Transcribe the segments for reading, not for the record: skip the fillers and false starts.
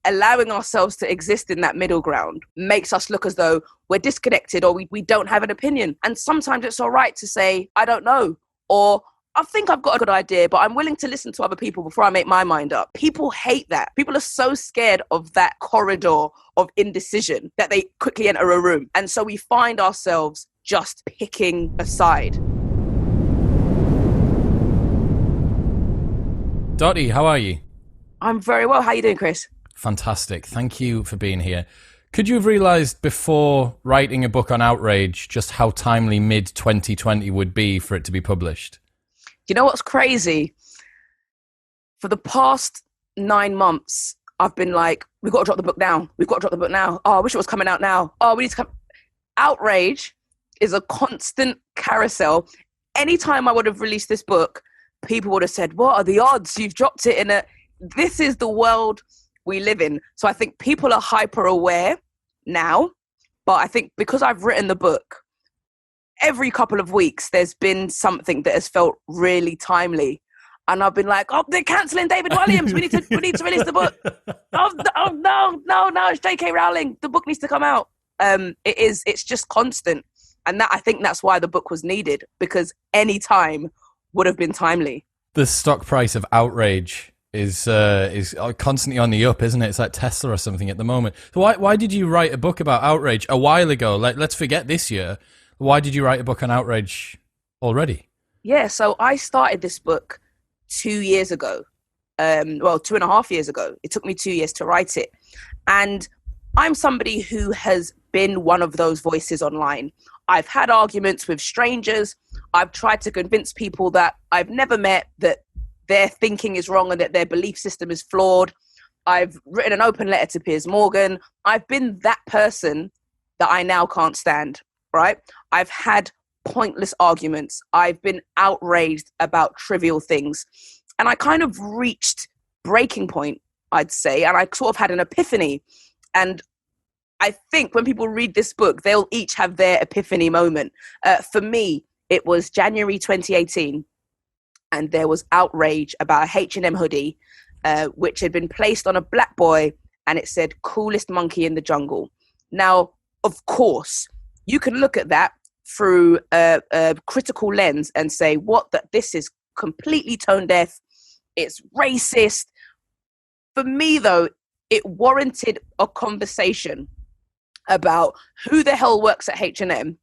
allowing ourselves to exist in that middle ground makes us look as though we're disconnected or we don't have an opinion. And sometimes it's all right to say, I don't know, or I think I've got a good idea, but I'm willing to listen to other people before I make my mind up. People hate that. People are so scared of that corridor of indecision that they quickly enter a room. And so we find ourselves just picking a side. Dotty, how are you? I'm very well. How are you doing, Chris? Fantastic. Thank you for being here. Could you have realised before writing a book on Outrage just how timely mid-2020 would be for it to be published? You know what's crazy? For the past 9 months, I've been like, we've got to drop the book now. We've got to drop the book now. Oh, I wish it was coming out now. Oh, we need to come. Outrage is a constant carousel. Anytime I would have released this book, people would have said, what are the odds? You've dropped it in a... This is the world we live in. So I think people are hyper aware now, but I think because I've written the book, every couple of weeks there's been something that has felt really timely, and I've been like, oh, they're cancelling David Williams. We need to release the book. No, it's J.K. Rowling. The book needs to come out. It's just constant, and I think that's why the book was needed, because any time would have been timely. The stock price of Outrage is constantly on the up, isn't it? It's like Tesla or something at the moment. So why did you write a book about Outrage a while ago? Let's forget this year. Why did you write a book on Outrage already? Yeah, so I started this book 2 years ago. 2.5 years ago. It took me 2 years to write it. And I'm somebody who has been one of those voices online. I've had arguments with strangers. I've tried to convince people that I've never met that their thinking is wrong and that their belief system is flawed. I've written an open letter to Piers Morgan. I've been that person that I now can't stand, right? I've had pointless arguments. I've been outraged about trivial things. And I kind of reached breaking point, I'd say, and I sort of had an epiphany. And I think when people read this book, they'll each have their epiphany moment. For me, it was January 2018. And there was outrage about a H&M hoodie, which had been placed on a black boy, and it said, coolest monkey in the jungle. Now, of course, you can look at that through a critical lens and say, this is completely tone deaf. It's racist. For me, though, it warranted a conversation about who the hell works at H&M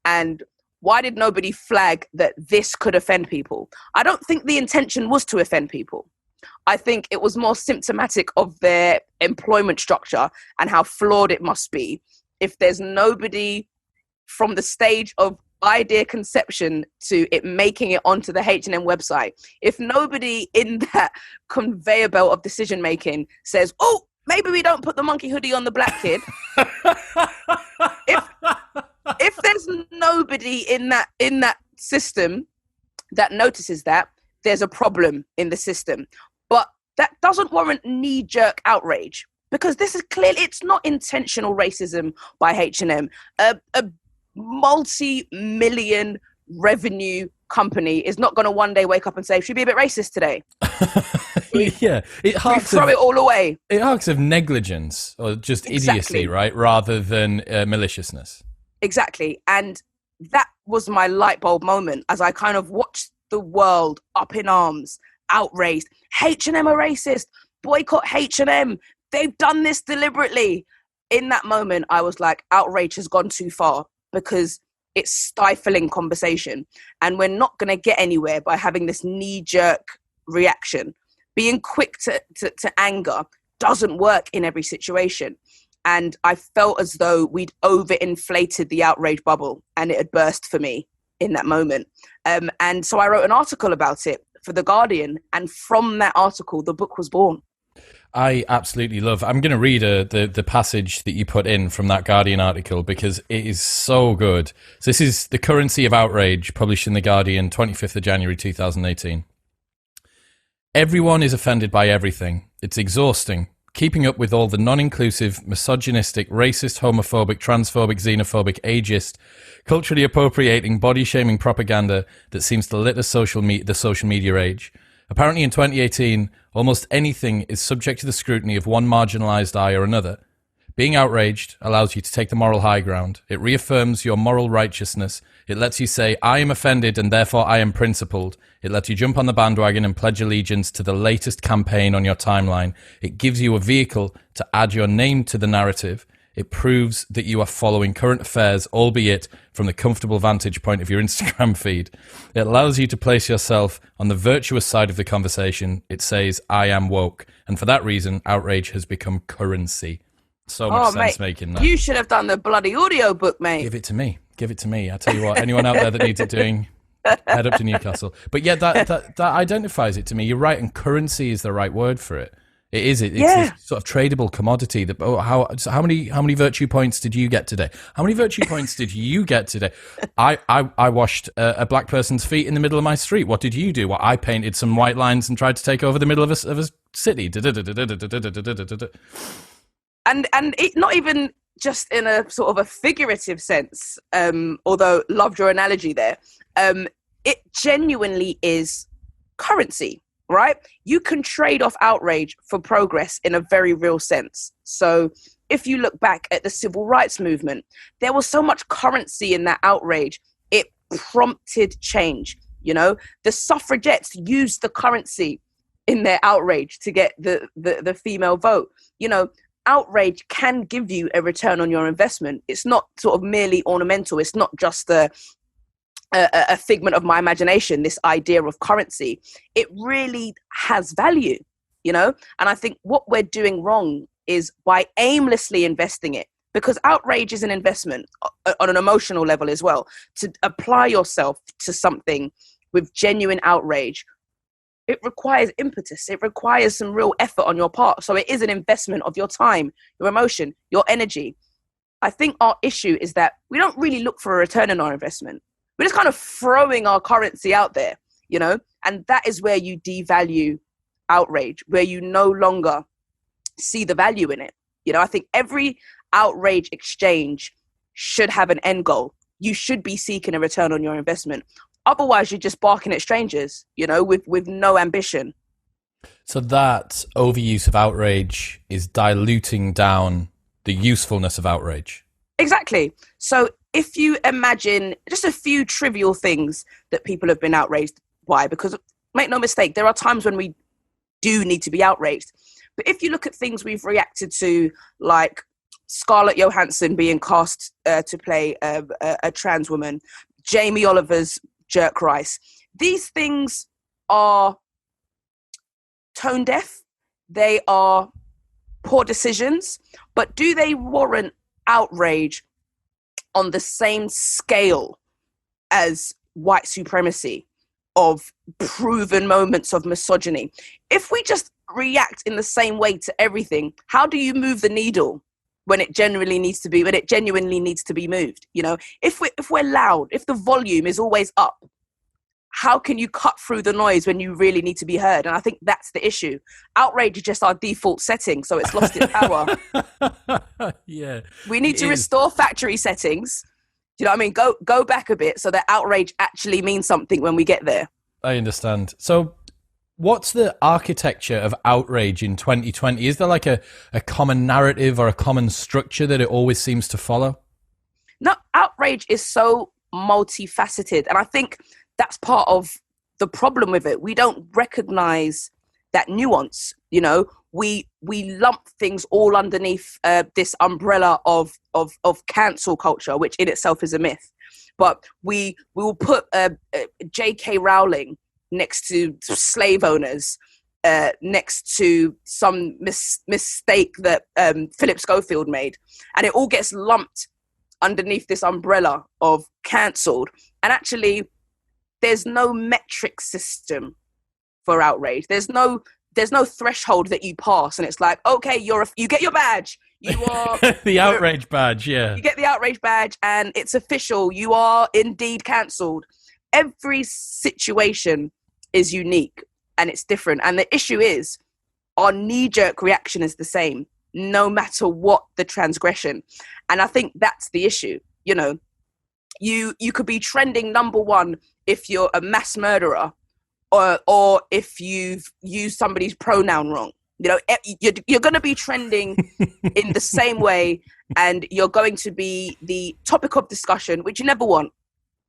and why did nobody flag that this could offend people? I don't think the intention was to offend people. I think it was more symptomatic of their employment structure and how flawed it must be if there's nobody from the stage of idea conception to it making it onto the H&M website. If nobody in that conveyor belt of decision making says, oh, maybe we don't put the monkey hoodie on the black kid. If there's nobody in that system that notices that, there's a problem in the system. But that doesn't warrant knee-jerk outrage, because this is clearly, it's not intentional racism by H&M. A multi-million revenue company is not going to one day wake up and say, should we be a bit racist today? Yeah, we throw it all away. It harks of negligence or just idiocy, right? Rather than maliciousness. Exactly. And that was my light bulb moment as I kind of watched the world up in arms, outraged. H&M are racist. Boycott H&M. They've done this deliberately. In that moment, I was like, outrage has gone too far, because it's stifling conversation. And we're not going to get anywhere by having this knee-jerk reaction. Being quick to anger doesn't work in every situation. And I felt as though we'd overinflated the outrage bubble, and it had burst for me in that moment. And so I wrote an article about it for The Guardian. And from that article, the book was born. I absolutely love. I'm going to read the passage that you put in from that Guardian article, because it is so good. So this is The Currency of Outrage, published in The Guardian, 25th of January 2018. Everyone is offended by everything. It's exhausting. Keeping up with all the non-inclusive, misogynistic, racist, homophobic, transphobic, xenophobic, ageist, culturally appropriating, body-shaming propaganda that seems to lit the social media age. Apparently in 2018, almost anything is subject to the scrutiny of one marginalized eye or another. Being outraged allows you to take the moral high ground. It reaffirms your moral righteousness. It lets you say, I am offended and therefore I am principled. It lets you jump on the bandwagon and pledge allegiance to the latest campaign on your timeline. It gives you a vehicle to add your name to the narrative. It proves that you are following current affairs, albeit from the comfortable vantage point of your Instagram feed. It allows you to place yourself on the virtuous side of the conversation. It says, I am woke. And for that reason, outrage has become currency. So much sense making that. You should have done the bloody audio book, mate. Give it to me. Give it to me. I tell you what, anyone out there that needs it doing, head up to Newcastle. But yeah, that identifies it to me. You're right, and currency is the right word for it. It is. It's this sort of tradable commodity. How many virtue points did you get today? How many virtue points did you get today? I washed a black person's feet in the middle of my street. What did you do? Well, I painted some white lines and tried to take over the middle of a city. And it not even just in a sort of a figurative sense, although loved your analogy there. It genuinely is currency. Right? You can trade off outrage for progress in a very real sense. So if you look back at the civil rights movement, there was so much currency in that outrage. It prompted change. You know, the suffragettes used the currency in their outrage to get the female vote. You know, outrage can give you a return on your investment. It's not sort of merely ornamental. It's not just a figment of my imagination, this idea of currency. It really has value, you know? And I think what we're doing wrong is by aimlessly investing it, because outrage is an investment on an emotional level as well. To apply yourself to something with genuine outrage, it requires impetus. It requires some real effort on your part. So it is an investment of your time, your emotion, your energy. I think our issue is that we don't really look for a return on our investment. We're just kind of throwing our currency out there, you know, and that is where you devalue outrage, where you no longer see the value in it. You know, I think every outrage exchange should have an end goal. You should be seeking a return on your investment. Otherwise, you're just barking at strangers, you know, with no ambition. So that overuse of outrage is diluting down the usefulness of outrage. Exactly. So if you imagine just a few trivial things that people have been outraged by, because make no mistake, there are times when we do need to be outraged. But if you look at things we've reacted to, like Scarlett Johansson being cast to play a trans woman, Jamie Oliver's Jerk Rice, these things are tone deaf. They are poor decisions, but do they warrant outrage on the same scale as white supremacy, of proven moments of misogyny? If we just react in the same way to everything, how do you move the needle when it genuinely needs to be moved? You know, if we're loud, if the volume is always up, how can you cut through the noise when you really need to be heard? And I think that's the issue. Outrage is just our default setting, so it's lost its power. Yeah. We need to restore factory settings. Do you know what I mean? Go back a bit so that outrage actually means something when we get there. I understand. So what's the architecture of outrage in 2020? Is there like a common narrative or a common structure that it always seems to follow? No, outrage is so multifaceted. And I think that's part of the problem with it. We don't recognize that nuance. You know, we lump things all underneath this umbrella of cancel culture, which in itself is a myth. But we will put J.K. Rowling next to slave owners, next to some mistake that Philip Schofield made, and it all gets lumped underneath this umbrella of cancelled. And actually, there's no metric system for outrage. There's no threshold that you pass, and it's like, okay, you get your badge. You are the outrage badge. Yeah, you get the outrage badge, and it's official. You are indeed cancelled. Every situation is unique and it's different. And the issue is, our knee-jerk reaction is the same, no matter what the transgression. And I think that's the issue. You know, you could be trending number one if you're a mass murderer, or if you've used somebody's pronoun wrong. You're going to be trending in the same way, and you're going to be the topic of discussion, which you never want.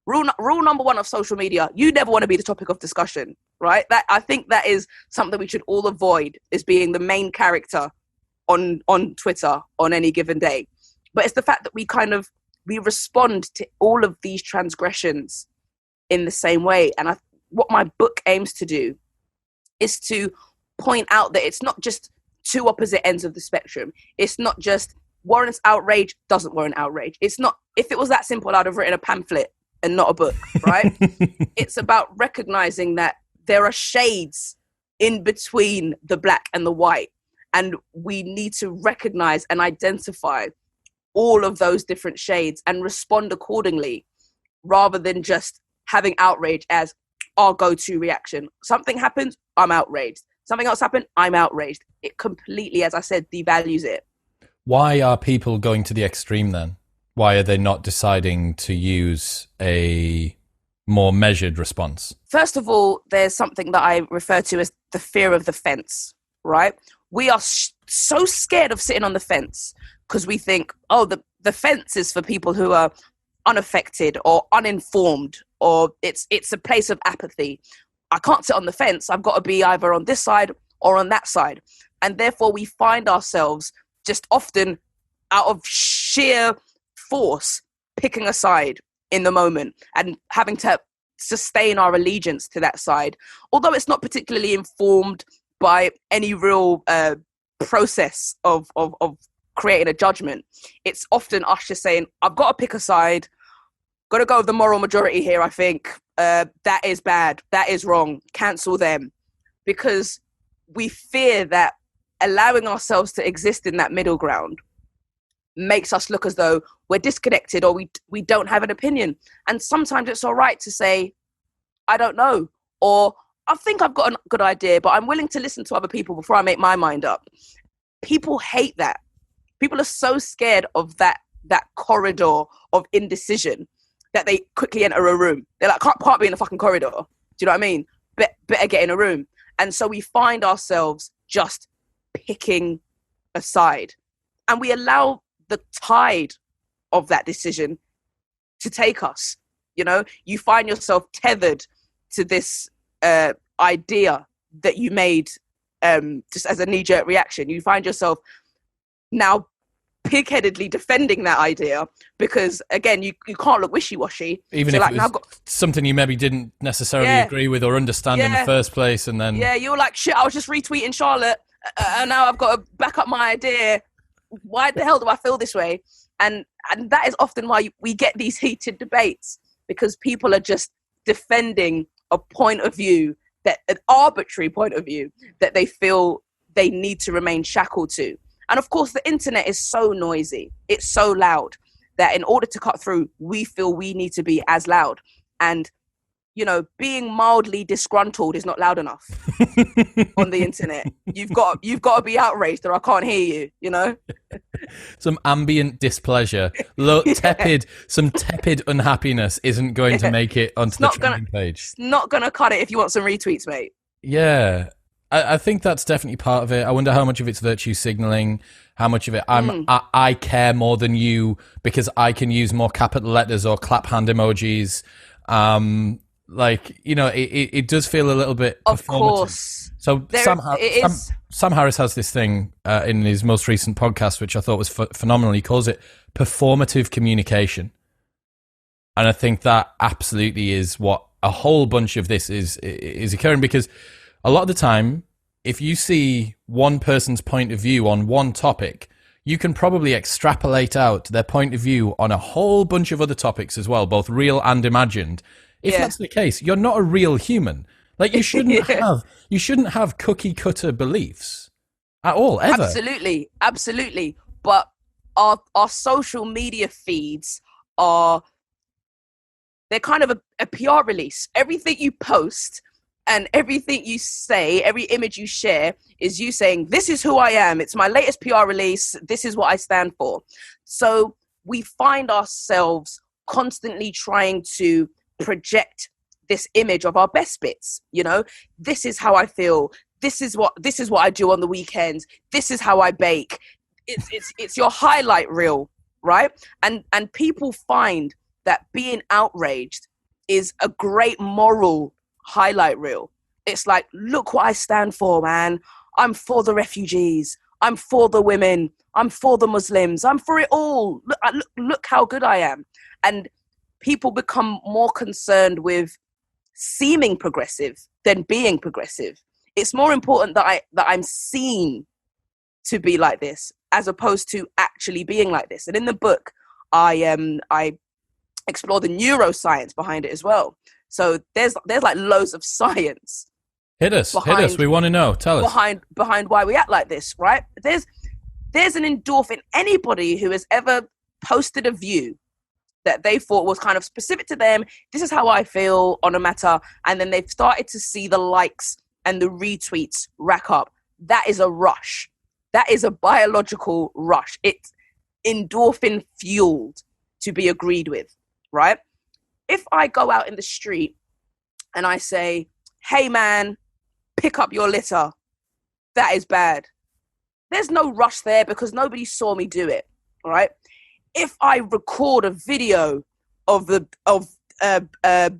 Rule number one of social media: you never want to be the topic of discussion, right? That, I think that is something we should all avoid, is being the main character on Twitter on any given day. But it's the fact that we respond to all of these transgressions in the same way. And what my book aims to do is to point out that it's not just two opposite ends of the spectrum. It's not just warrants outrage, doesn't warrant outrage. It's not, if it was that simple, I'd have written a pamphlet and not a book, right? It's about recognizing that there are shades in between the black and the white. And we need to recognize and identify all of those different shades and respond accordingly, rather than just having outrage as our go-to reaction. Something happens, I'm outraged. Something else happened, I'm outraged. It completely, as I said, devalues it. Why are people going to the extreme then? Why are they not deciding to use a more measured response? First of all, there's something that I refer to as the fear of the fence, right? We are so scared of sitting on the fence because we think, oh, the fence is for people who are unaffected or uninformed, or it's a place of apathy. I can't sit on the fence. I've got to be either on this side or on that side. And therefore we find ourselves just often out of sheer force picking a side in the moment and having to sustain our allegiance to that side, although it's not particularly informed by any real process of creating a judgment. It's often us just saying, I've got to pick a side, got to go with the moral majority here, I think. That is bad, that is wrong, cancel them. Because we fear that allowing ourselves to exist in that middle ground makes us look as though we're disconnected or we don't have an opinion. And sometimes it's all right to say, I don't know, or I think I've got a good idea, but I'm willing to listen to other people before I make my mind up. People hate that. People are so scared of that corridor of indecision that they quickly enter a room. They're like, can't be in the fucking corridor. Do you know what I mean? Better get in a room. And so we find ourselves just picking a side, and we allow the tide of that decision to take us. You find yourself tethered to this idea that you made just as a knee-jerk reaction. You find yourself now pig-headedly defending that idea because, again, you can't look wishy-washy. Even if it was something you maybe didn't necessarily agree with or understand in the first place, and then... Yeah, you're like, shit, I was just retweeting Charlotte, and now I've got to back up my idea. Why the hell do I feel this way? And that is often why we get these heated debates, because people are just defending a point of view, an arbitrary point of view that they feel they need to remain shackled to. And of course, the internet is so noisy, it's so loud, that in order to cut through, we feel we need to be as loud. And, being mildly disgruntled is not loud enough on the internet. You've got to be outraged or I can't hear you, Some ambient displeasure, some tepid unhappiness isn't going to make it onto the trending page. It's not going to cut it if you want some retweets, mate. Yeah. I think that's definitely part of it. I wonder how much of it's virtue signaling, how much of it I care more than you because I can use more capital letters or clap hand emojis. It does feel a little bit of performative. Course. So Sam Harris has this thing in his most recent podcast, which I thought was phenomenal. He calls it performative communication. And I think that absolutely is what a whole bunch of this is occurring, because a lot of the time, if you see one person's point of view on one topic, you can probably extrapolate out their point of view on a whole bunch of other topics as well, both real and imagined. If that's the case, you're not a real human. Like, you shouldn't have cookie cutter beliefs at all, ever. Absolutely. But our social media feeds they're kind of a PR release. Everything you post and everything you say, every image you share is you saying, this is who I am. It's my latest PR release. This is what I stand for. So we find ourselves constantly trying to project this image of our best bits. You know, this is how I feel. This is what I do on the weekends. This is how I bake. It's your highlight reel, right? And people find that being outraged is a great moral highlight reel. It's like, look what I stand for, man. I'm for the refugees. I'm for the women. I'm for the Muslims. I'm for it all. Look how good I am. And people become more concerned with seeming progressive than being progressive. It's more important that I'm seen to be like this, as opposed to actually being like this. And in the book, I explore the neuroscience behind it as well. So there's like loads of science. Hit us. We want to know. Tell us. Behind why we act like this, right? There's an endorphin. Anybody who has ever posted a view that they thought was kind of specific to them, this is how I feel on a matter, and then they've started to see the likes and the retweets rack up. That is a rush. That is a biological rush. It's endorphin fueled to be agreed with, right? If I go out in the street and I say, hey man, pick up your litter, that is bad. There's no rush there because nobody saw me do it, right? If I record a video of a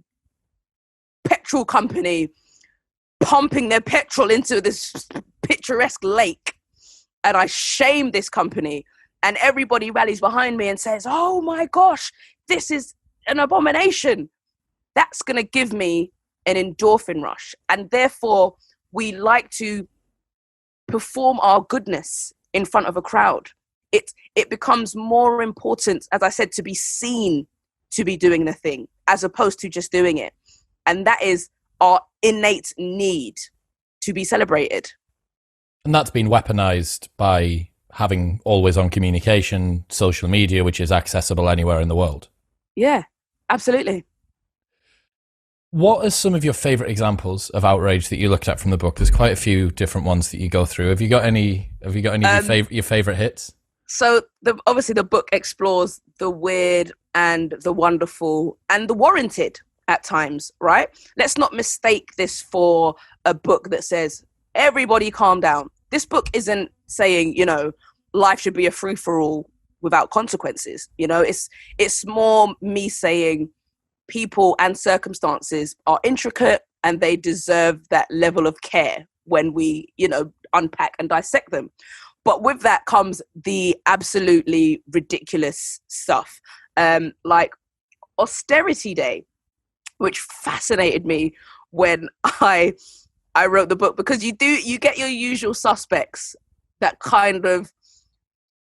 petrol company pumping their petrol into this picturesque lake, and I shame this company, and everybody rallies behind me and says, oh my gosh, this is an abomination, that's going to give me an endorphin rush. And therefore, we like to perform our goodness in front of a crowd. It becomes more important, as I said, to be seen to be doing the thing, as opposed to just doing it. And that is our innate need to be celebrated. And that's been weaponized by having always on communication, social media, which is accessible anywhere in the world. Yeah, absolutely. What are some of your favorite examples of outrage that you looked at from the book? There's quite a few different ones that you go through. Have you got any of your favorite hits? So obviously the book explores the weird and the wonderful and the warranted at times, right? Let's not mistake this for a book that says, everybody calm down. This book isn't saying, you know, life should be a free-for-all without consequences. You know, it's more me saying people and circumstances are intricate and they deserve that level of care when we, you know, unpack and dissect them. But with that comes the absolutely ridiculous stuff, like Austerity Day, which fascinated me when I wrote the book, because you get your usual suspects that kind of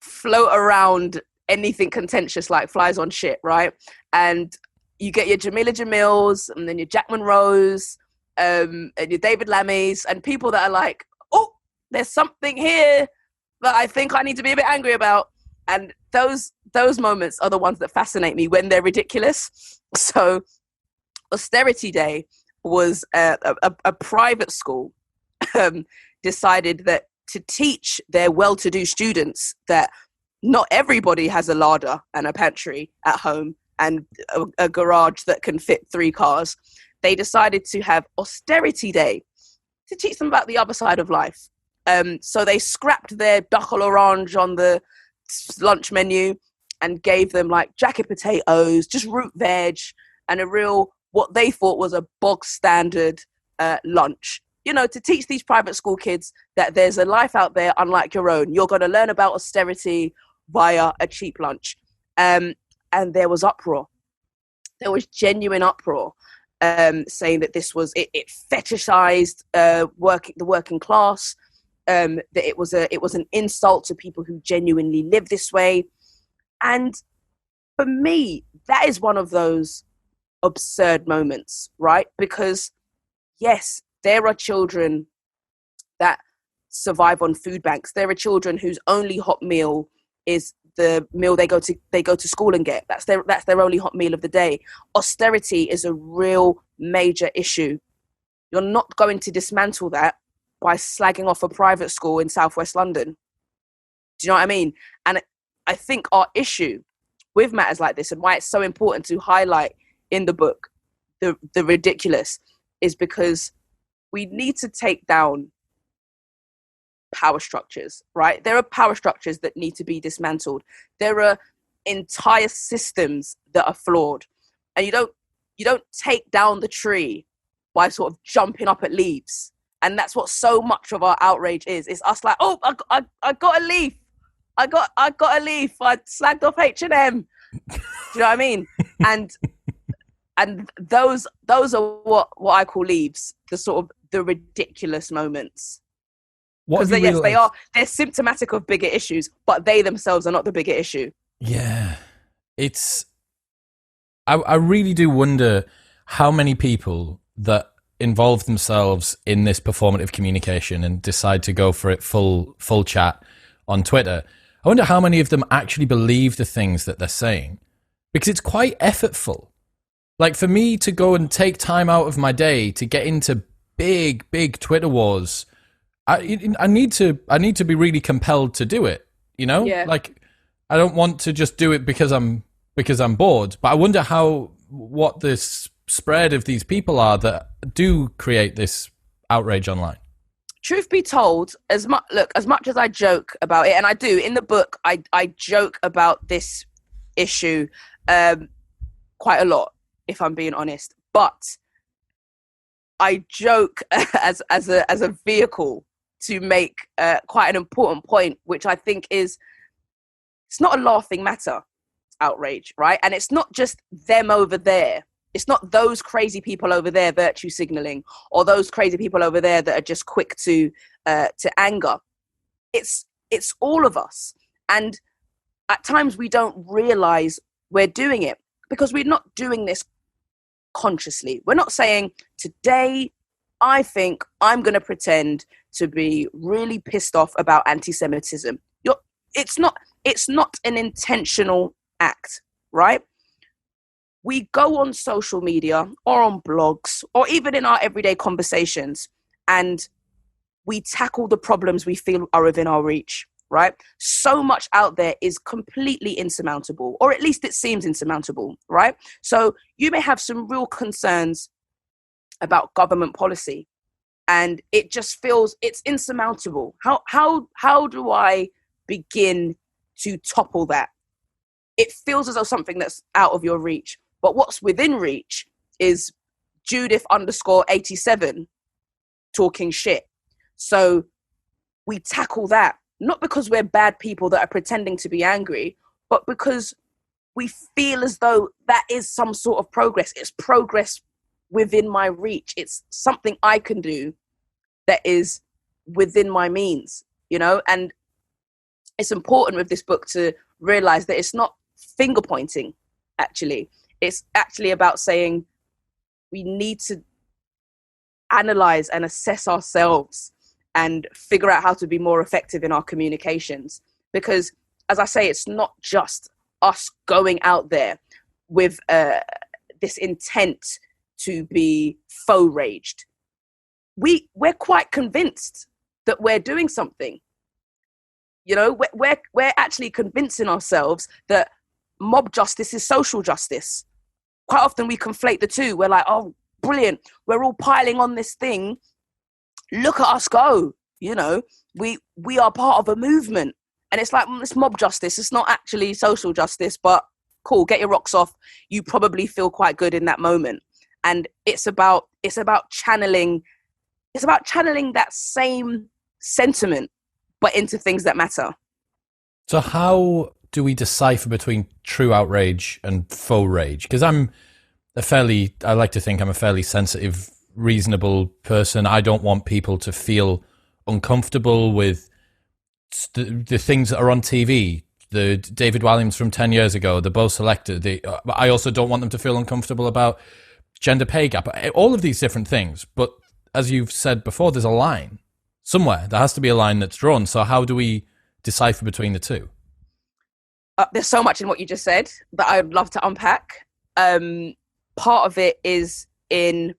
float around anything contentious like flies on shit, right? And you get your Jamila Jamils, and then your Jack Monroes, and your David Lammies, and people that are like, oh, there's something here that I think I need to be a bit angry about. And those moments are the ones that fascinate me when they're ridiculous. So Austerity Day was a private school decided that to teach their well-to-do students that not everybody has a larder and a pantry at home and a garage that can fit 3 cars. They decided to have Austerity Day to teach them about the other side of life. So they scrapped their duck à l'orange on the lunch menu and gave them like jacket potatoes, just root veg, and a real, what they thought was a bog standard lunch. You know, to teach these private school kids that there's a life out there unlike your own. You're going to learn about austerity via a cheap lunch. And there was uproar. There was genuine uproar, saying that this was, it fetishized the working class, that it was an insult to people who genuinely live this way. And for me, that is one of those absurd moments, right? Because yes, there are children that survive on food banks. There are children whose only hot meal is the meal they go to school and get. That's their only hot meal of the day. Austerity is a real major issue. You're not going to dismantle that by slagging off a private school in Southwest London. Do you know what I mean? And I think our issue with matters like this, and why it's so important to highlight in the book, the ridiculous is because we need to take down power structures, right? There are power structures that need to be dismantled. There are entire systems that are flawed, and you don't take down the tree by sort of jumping up at leaves. And that's what so much of our outrage is. It's us like, oh, I got a leaf. I got a leaf. I slagged off H&M. Do you know what I mean? And those are what I call leaves. The sort of the ridiculous moments. Because they're symptomatic of bigger issues, but they themselves are not the bigger issue. Yeah, I really do wonder how many people that involve themselves in this performative communication and decide to go for it full chat on Twitter. I wonder how many of them actually believe the things that they're saying, because it's quite effortful. Like, for me to go and take time out of my day to get into big Twitter wars, I need to be really compelled to do it, you know? Yeah. Like, I don't want to just do it because I'm bored, but I wonder what this spread of these people are that do create this outrage online. Truth be told, as much as I joke about it, and I do in the book, I joke about this issue quite a lot, if I'm being honest. But I joke as a vehicle to make quite an important point, which I think is, it's not a laughing matter, outrage, right? And it's not just them over there. It's not those crazy people over there virtue signaling, or those crazy people over there that are just quick to anger. It's all of us. And at times we don't realize we're doing it because we're not doing this consciously. We're not saying, today I think I'm going to pretend to be really pissed off about anti-Semitism. It's not an intentional act, right? We go on social media or on blogs or even in our everyday conversations, and we tackle the problems we feel are within our reach, right? So much out there is completely insurmountable, or at least it seems insurmountable, right? So you may have some real concerns about government policy, and it just feels it's insurmountable. How do I begin to topple that? It feels as though something that's out of your reach. But what's within reach is Judith _87 talking shit. So we tackle that, not because we're bad people that are pretending to be angry, but because we feel as though that is some sort of progress. It's progress within my reach. It's something I can do that is within my means, you know? And it's important with this book to realize that it's not finger pointing, actually. It's actually about saying we need to analyze and assess ourselves and figure out how to be more effective in our communications. Because, as I say, it's not just us going out there with this intent to be faux raged. We're quite convinced that we're doing something. You know, we're actually convincing ourselves that mob justice is social justice. Quite often we conflate the two. We're like, oh, brilliant. We're all piling on this thing. Look at us go. You know, we are part of a movement. And it's like, it's mob justice. It's not actually social justice, but cool, get your rocks off. You probably feel quite good in that moment. And it's about channeling that same sentiment, but into things that matter. So how do we decipher between true outrage and faux rage? Because I like to think I'm a fairly sensitive, reasonable person. I don't want people to feel uncomfortable with the things that are on TV, the David Williams from 10 years ago, the Bo Selector. I also don't want them to feel uncomfortable about gender pay gap, all of these different things. But as you've said before, there's a line somewhere. There has to be a line that's drawn. So how do we decipher between the two? There's so much in what you just said that I'd love to unpack. Part of it is in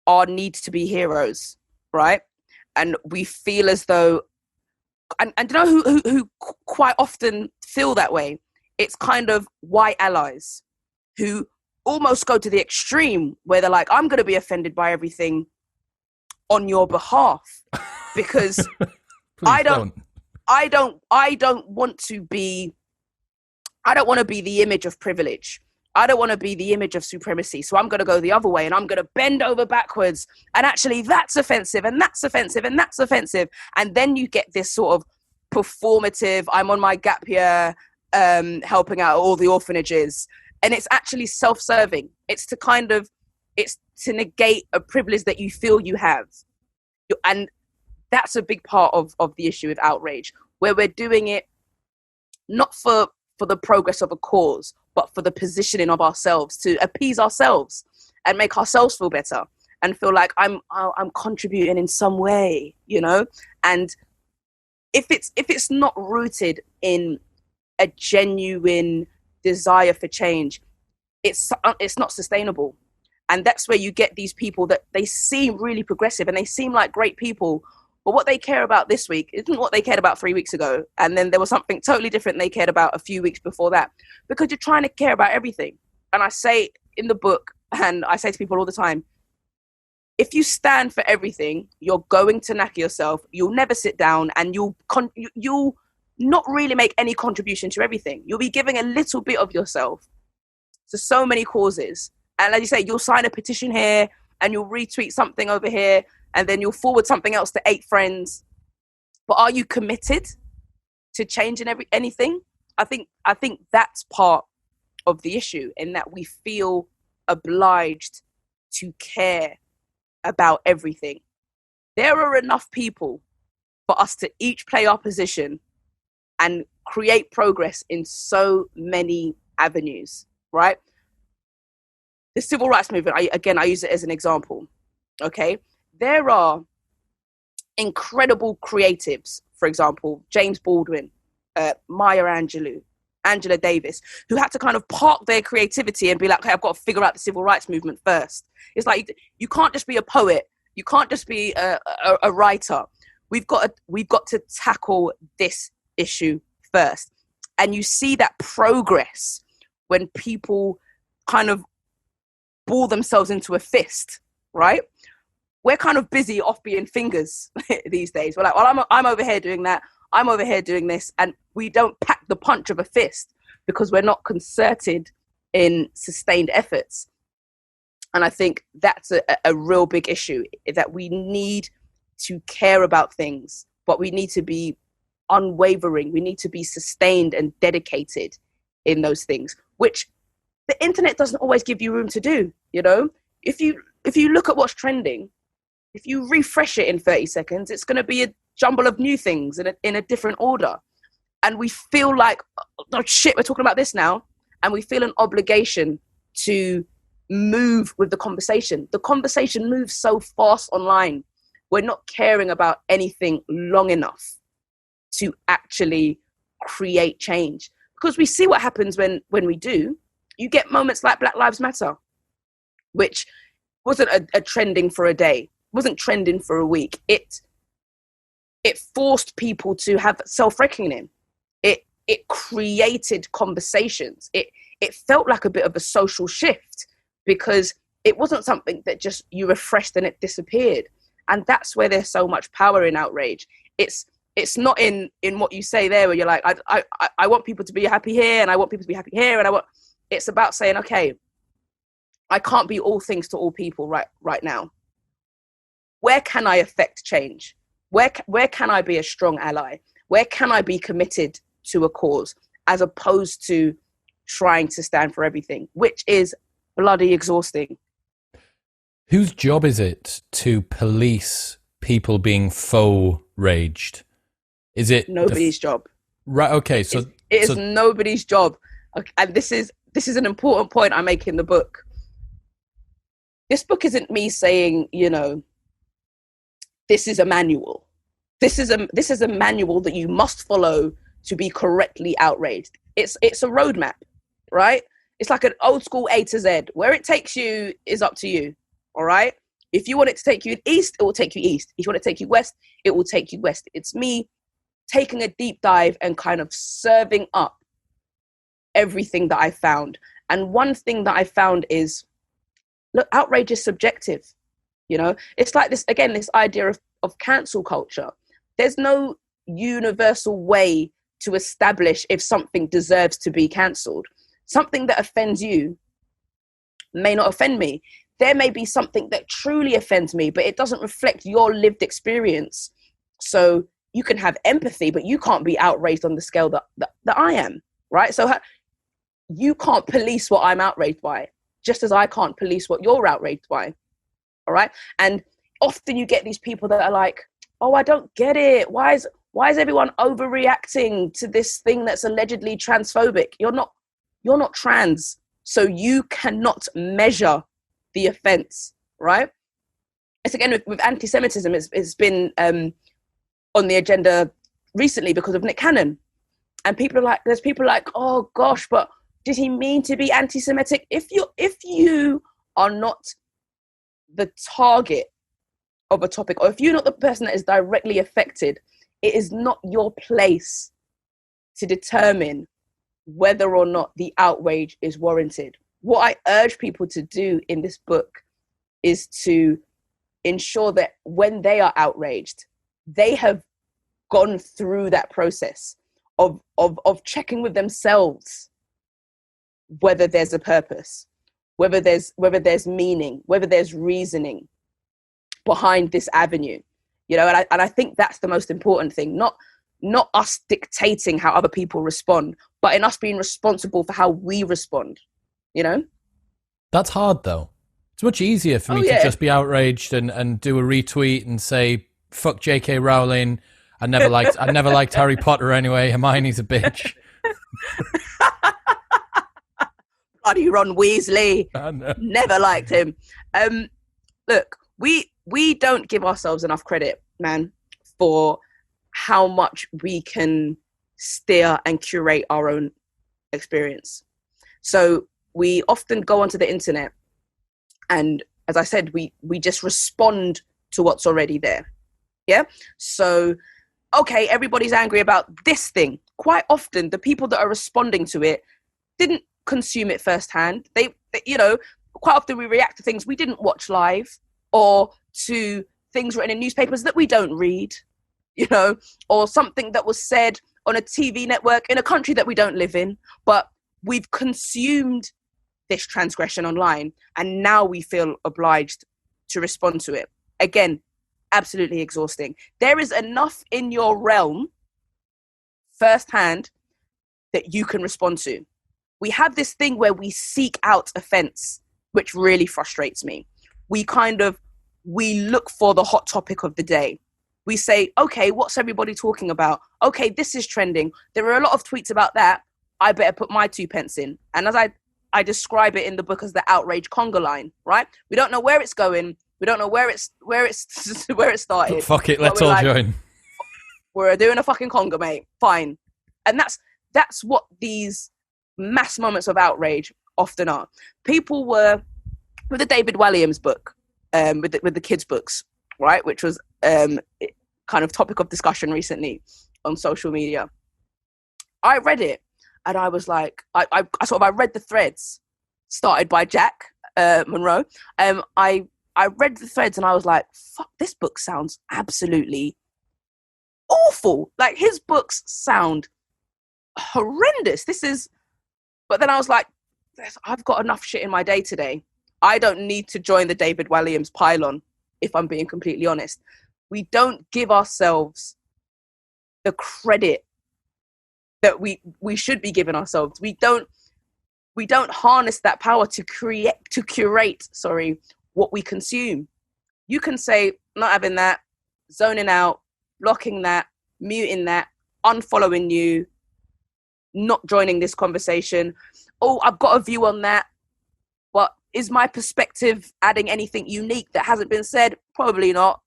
our need to be heroes, right? And we feel as though, and you know who quite often feel that way? It's kind of white allies who almost go to the extreme where they're like, I'm going to be offended by everything on your behalf because I don't want to be the image of privilege. I don't want to be the image of supremacy. So I'm going to go the other way and I'm going to bend over backwards. And actually that's offensive and that's offensive and that's offensive. And then you get this sort of performative, I'm on my gap year, helping out all the orphanages. And it's actually self-serving. It's to negate a privilege that you feel you have. And that's a big part of the issue with Outrage, where we're doing it not for the progress of a cause, but for the positioning of ourselves, to appease ourselves and make ourselves feel better and feel like I'm contributing in some way, you know? And if it's not rooted in a genuine desire for change, it's not sustainable. And that's where you get these people that they seem really progressive and they seem like great people, but what they care about this week isn't what they cared about 3 weeks ago. And then there was something totally different they cared about a few weeks before that, because you're trying to care about everything. And I say in the book, and I say to people all the time, if you stand for everything, you're going to knacker yourself. You'll never sit down, and you'll not really make any contribution to everything. You'll be giving a little bit of yourself to so many causes. And as you say, you'll sign a petition here and you'll retweet something over here, and then you'll forward something else to 8 friends. But are you committed to changing anything? I think that's part of the issue, in that we feel obliged to care about everything. There are enough people for us to each play our position and create progress in so many avenues, right? The civil rights movement, I use it as an example, okay? There are incredible creatives, for example, James Baldwin, Maya Angelou, Angela Davis, who had to kind of park their creativity and be like, okay, I've got to figure out the civil rights movement first. It's like, you can't just be a poet. You can't just be a writer. We've got to tackle this issue first. And you see that progress when people kind of ball themselves into a fist, right? We're kind of busy off being fingers these days. We're like, well, I'm over here doing that. I'm over here doing this. And we don't pack the punch of a fist because we're not concerted in sustained efforts. And I think that's a real big issue, that we need to care about things, but we need to be unwavering. We need to be sustained and dedicated in those things, which the internet doesn't always give you room to do. You know, if you look at what's trending, if you refresh it in 30 seconds, it's going to be a jumble of new things in a different order. And we feel like, oh shit, we're talking about this now. And we feel an obligation to move with the conversation. The conversation moves so fast online. We're not caring about anything long enough to actually create change. Because we see what happens when we do. You get moments like Black Lives Matter, which wasn't a trending for a day, wasn't trending for a week. It forced people to have self-reckoning. It created conversations. It felt like a bit of a social shift, because it wasn't something that just you refreshed and it disappeared. And that's where there's so much power in Outrage. It's not in what you say there, where you're like, I want people to be happy here, and I want people to be happy here, and it's about saying, okay, I can't be all things to all people right now. Where can I affect change? Where can I be a strong ally? Where can I be committed to a cause, as opposed to trying to stand for everything, which is bloody exhausting. Whose job is it to police people being faux raged? Is it nobody's job? Right. Okay. So it is nobody's job. Okay, and this is an important point I make in the book. This book isn't me saying, this is a manual. This is a manual that you must follow to be correctly outraged. It's a roadmap, right? It's like an old school A to Z. Where it takes you is up to you. All right. If you want it to take you east, it will take you east. If you want it to take you west, it will take you west. It's me taking a deep dive and kind of serving up everything that I found. And one thing that I found is, look, outrage is subjective. You know, it's like this, again, this idea of cancel culture. There's no universal way to establish if something deserves to be cancelled. Something that offends you may not offend me. There may be something that truly offends me, but it doesn't reflect your lived experience. So you can have empathy, but you can't be outraged on the scale that I am, right? So you can't police what I'm outraged by, just as I can't police what you're outraged by, all right? And often you get these people that are like, oh, I don't get it. Why is everyone overreacting to this thing that's allegedly transphobic? You're not trans, so you cannot measure the offense, right? It's again with anti-Semitism, it's been on the agenda recently because of Nick Cannon. And there's people like, oh gosh, but did he mean to be anti-Semitic? If you are not the target of a topic, or if you're not the person that is directly affected, it is not your place to determine whether or not the outrage is warranted. What I urge people to do in this book is to ensure that when they are outraged, they have gone through that process of checking with themselves whether there's a purpose, whether there's meaning, whether there's reasoning behind this avenue, you know. And I think that's the most important thing, not us dictating how other people respond, but in us being responsible for how we respond, you know. That's hard though. It's much easier for me to just be outraged and do a retweet and say fuck J.K. Rowling. I never liked Harry Potter anyway. Hermione's a bitch. Bloody Ron Weasley. Never liked him. Look, we don't give ourselves enough credit, man, for how much we can steer and curate our own experience. So we often go onto the internet and, as I said, we just respond to what's already there. Yeah. So, okay, everybody's angry about this thing. Quite often, the people that are responding to it didn't consume it firsthand. They, you know, quite often we react to things we didn't watch live, or to things written in newspapers that we don't read, you know, or something that was said on a TV network in a country that we don't live in. But we've consumed this transgression online, and now we feel obliged to respond to it. Again, absolutely exhausting. There is enough in your realm firsthand that you can respond to. We have this thing where we seek out offense, which really frustrates me. We look for the hot topic of the day. We say, okay, what's everybody talking about? Okay, this is trending. There are a lot of tweets about that. I better put my 2 pence in. And as I describe it in the book as the outrage conga line, right? We don't know where it's going. We don't know where it started. Fuck it, let's all join. We're doing a fucking conga, mate. Fine. And that's what these mass moments of outrage often are. People were, with the David Williams book, with the kids' books, right, which was kind of topic of discussion recently on social media. I read it and I was like, I read the threads started by Jack Monroe. I read the threads and I was like, fuck, this book sounds absolutely awful. Like, his books sound horrendous. But then I was like, I've got enough shit in my day today. I don't need to join the David Williams pylon, if I'm being completely honest. We don't give ourselves the credit that we should be giving ourselves. We don't harness that power to curate what we consume. You can say, not having that, zoning out, blocking that, muting that, unfollowing you, not joining this conversation. Oh, I've got a view on that, but is my perspective adding anything unique that hasn't been said? Probably not.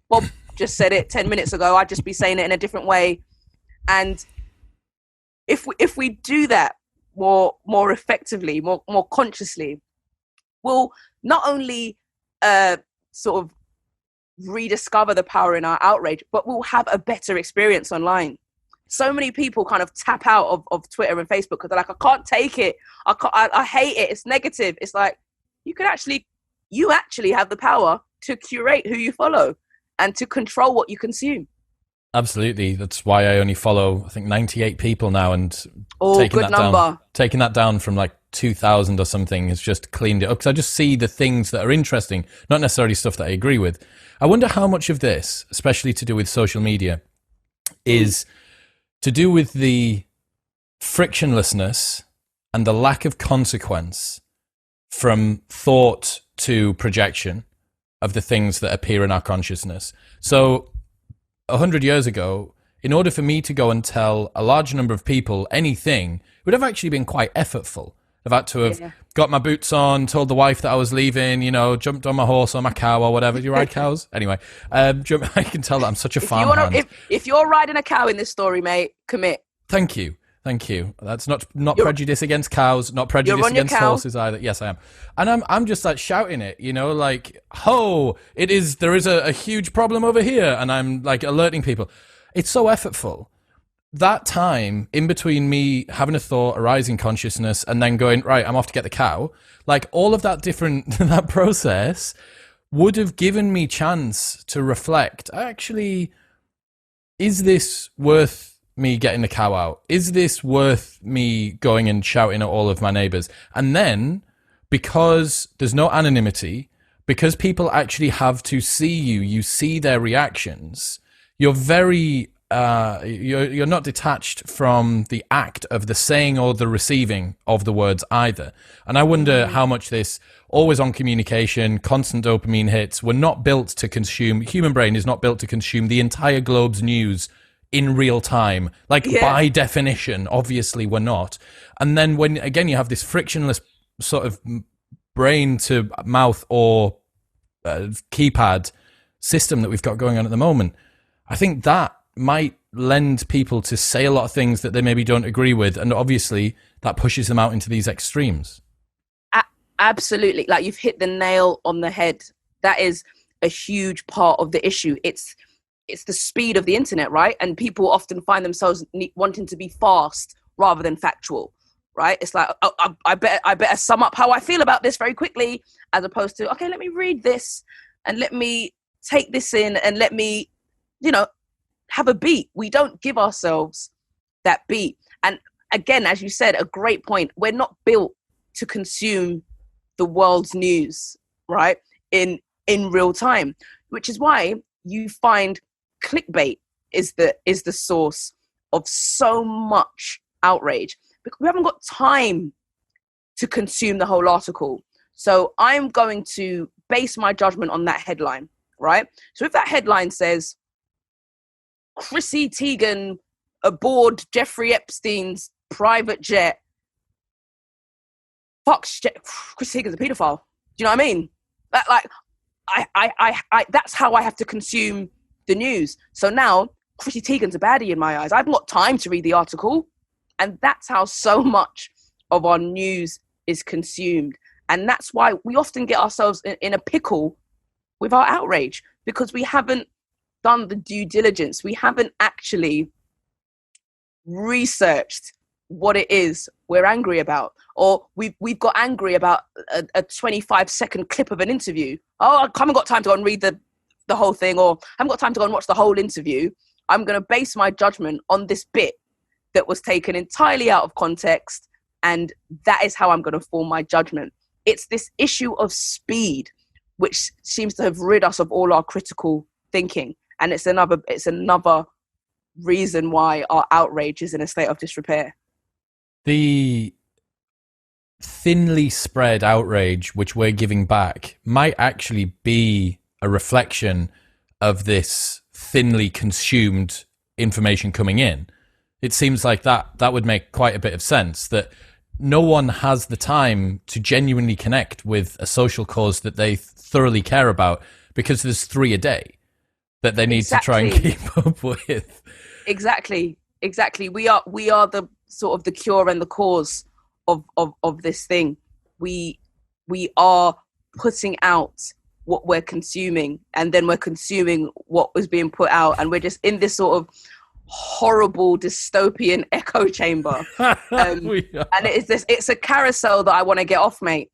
Bob just said it 10 minutes ago. I'd just be saying it in a different way. And if we do that more effectively, more consciously, we'll not only sort of rediscover the power in our outrage, but we'll have a better experience online. So many people kind of tap out of Twitter and Facebook because they're like, I can't take it. I hate it. It's negative. It's like, you actually have the power to curate who you follow and to control what you consume. Absolutely. That's why I only follow, I think, 98 people now, and taking that down from like 2,000 or something has just cleaned it up, because I just see the things that are interesting, not necessarily stuff that I agree with. I wonder how much of this, especially to do with social media, is to do with the frictionlessness and the lack of consequence from thought to projection of the things that appear in our consciousness. So 100 years ago, in order for me to go and tell a large number of people anything, it would have actually been quite effortful. I've had to have got my boots on, told the wife that I was leaving, jumped on my horse or my cow or whatever. Do you ride cows? Anyway, I can tell that I'm such a farmhand. If you're riding a cow in this story, mate, commit. Thank you. That's not prejudice against cows, not prejudice against horses either. Yes, I am. And I'm just like shouting it, like, ho, there is a huge problem over here. And I'm like alerting people. It's so effortful. That time in between me having a thought, arising consciousness, and then going, right, I'm off to get the cow, like all of that that process would have given me chance to reflect. Actually, is this worth me getting the cow out? Is this worth me going and shouting at all of my neighbors? And then, because there's no anonymity, because people actually have to see you see their reactions, you're very you're not detached from the act of the saying or the receiving of the words either. And I wonder how much this always on communication, constant dopamine hits, we're not built to consume, human brain is not built to consume the entire globe's news in real time. By definition, obviously we're not. And then when, again, you have this frictionless sort of brain to mouth or keypad system that we've got going on at the moment, I think that might lend people to say a lot of things that they maybe don't agree with. And obviously that pushes them out into these extremes. Absolutely. Like, you've hit the nail on the head. That is a huge part of the issue. It's the speed of the internet, right? And people often find themselves wanting to be fast rather than factual, right? It's like, I better sum up how I feel about this very quickly, as opposed to, okay, let me read this and let me take this in and let me, have a beat. We don't give ourselves that beat. And again, as you said, a great point. We're not built to consume the world's news, right? In real time, which is why you find clickbait is the source of so much outrage, because we haven't got time to consume the whole article. So I'm going to base my judgment on that headline, right? So if that headline says, Chrissy Teigen aboard Jeffrey Epstein's private jet, Chrissy Teigen's a pedophile. Do you know what I mean? That's how I have to consume the news. So now Chrissy Teigen's a baddie in my eyes. I haven't got time to read the article. And that's how so much of our news is consumed. And that's why we often get ourselves in a pickle with our outrage, because we haven't done the due diligence. We haven't actually researched what it is we're angry about. Or we've got angry about a 25-second clip of an interview. Oh, I haven't got time to go and read the whole thing, or I haven't got time to go and watch the whole interview. I'm going to base my judgment on this bit that was taken entirely out of context, and that is how I'm going to form my judgment. It's this issue of speed, which seems to have rid us of all our critical thinking. And it's another reason why our outrage is in a state of disrepair. The thinly spread outrage which we're giving back might actually be a reflection of this thinly consumed information coming in. It seems like that would make quite a bit of sense, that no one has the time to genuinely connect with a social cause that they thoroughly care about, because there's 3 a day that they need to try and keep up with. Exactly. We are the sort of the cure and the cause of this thing. We are putting out what we're consuming, and then we're consuming what was being put out, and we're just in this sort of horrible dystopian echo chamber. And it's a carousel that I want to get off, mate.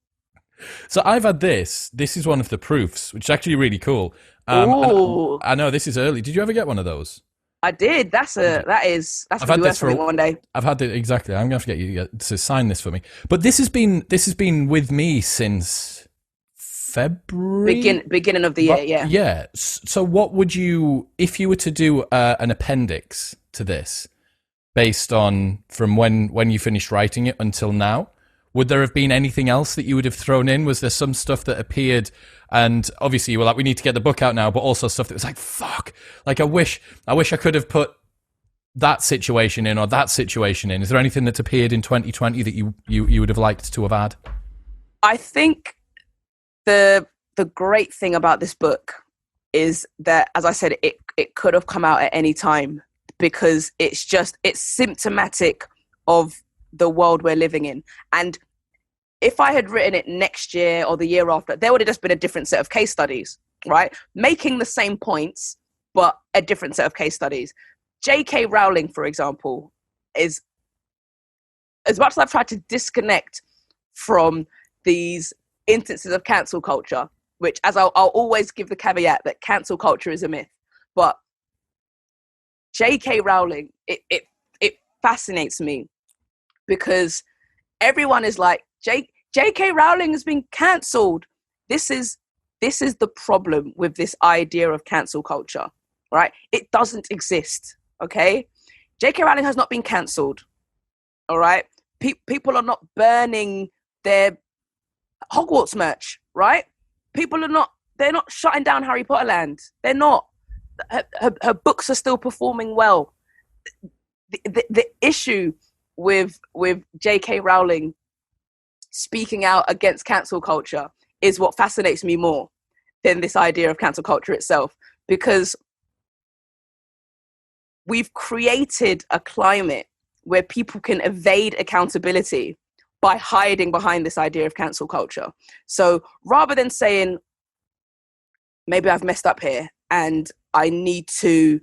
So I've had this. This is one of the proofs, which is actually really cool. I know this is early. Did you ever get one of those? I did. That's gonna be worth something one day. I've had it exactly. I'm gonna have to get you to sign this for me. But this has been with me since February, beginning of the year. Yeah. Yeah. So what would you, if you were to do an appendix to this, based on from when you finished writing it until now? Would there have been anything else that you would have thrown in? Was there some stuff that appeared, and obviously you were like, we need to get the book out now, but also stuff that was like, fuck, like I wish I could have put that situation in or that situation in. Is there anything that's appeared in 2020 that you would have liked to have had? I think the great thing about this book is that, as I said, it could have come out at any time, because it's symptomatic of the world we're living in. And if I had written it next year or the year after, there would have just been a different set of case studies, right? Making the same points, but a different set of case studies. J.K. Rowling, for example, is, as much as I've tried to disconnect from these instances of cancel culture, which, as I'll always give the caveat that cancel culture is a myth, but J.K. Rowling, it fascinates me, because everyone is like, J.K. Rowling has been cancelled. This is the problem with this idea of cancel culture, right? It doesn't exist, okay? J.K. Rowling has not been cancelled, all right? People are not burning their Hogwarts merch, right? They're not shutting down Harry Potter Land. They're not. Her books are still performing well. The issue with J.K. Rowling speaking out against cancel culture is what fascinates me more than this idea of cancel culture itself, because we've created a climate where people can evade accountability by hiding behind this idea of cancel culture. So rather than saying, maybe I've messed up here and I need to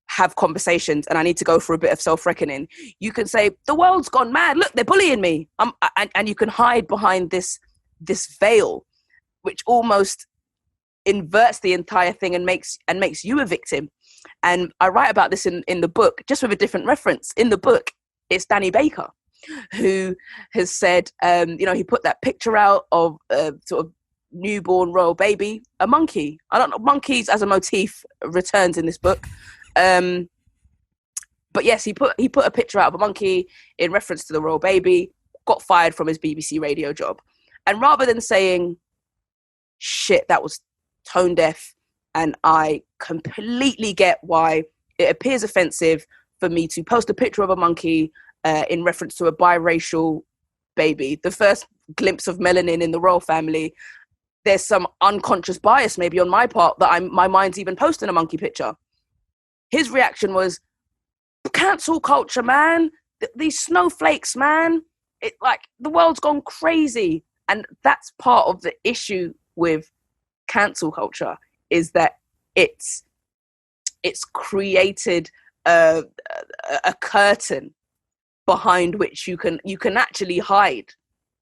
have conversations and I need to go for a bit of self-reckoning, you can say, the world's gone mad. Look, they're bullying me. And you can hide behind this veil, which almost inverts the entire thing and makes you a victim. And I write about this in the book, just with a different reference. In the book, it's Danny Baker, who has said, he put that picture out of sort of newborn royal baby, a monkey. I don't know, monkeys as a motif returns in this book. But yes, he put a picture out of a monkey in reference to the royal baby, got fired from his BBC radio job. And rather than saying, shit, that was tone deaf, and I completely get why it appears offensive for me to post a picture of a monkey in reference to a biracial baby, the first glimpse of melanin in the royal family, there's some unconscious bias maybe on my part that my mind's even posting a monkey picture. His reaction was, cancel culture, man. These snowflakes, man. It, like, the world's gone crazy. And that's part of the issue with cancel culture, is that it's created a curtain behind which you can actually hide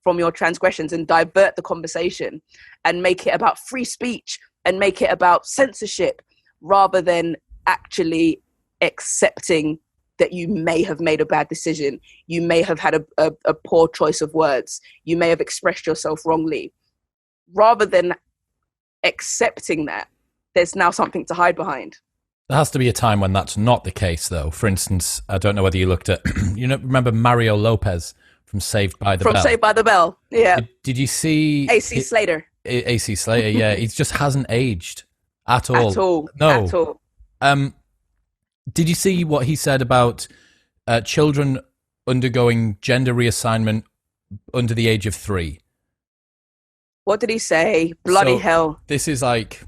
from your transgressions and divert the conversation and make it about free speech and make it about censorship, rather than actually accepting that you may have made a bad decision, you may have had a poor choice of words, you may have expressed yourself wrongly. Rather than accepting that, there's now something to hide behind. There has to be a time when that's not the case, though. For instance, I don't know whether you looked at, remember Mario Lopez from Saved by the Bell? From Saved by the Bell, yeah. Did you see... AC Slater. AC Slater, yeah. He just hasn't aged at all. At all. No. At all. Did you see what he said about children undergoing gender reassignment under the age of 3? What did he say? Bloody hell. This is like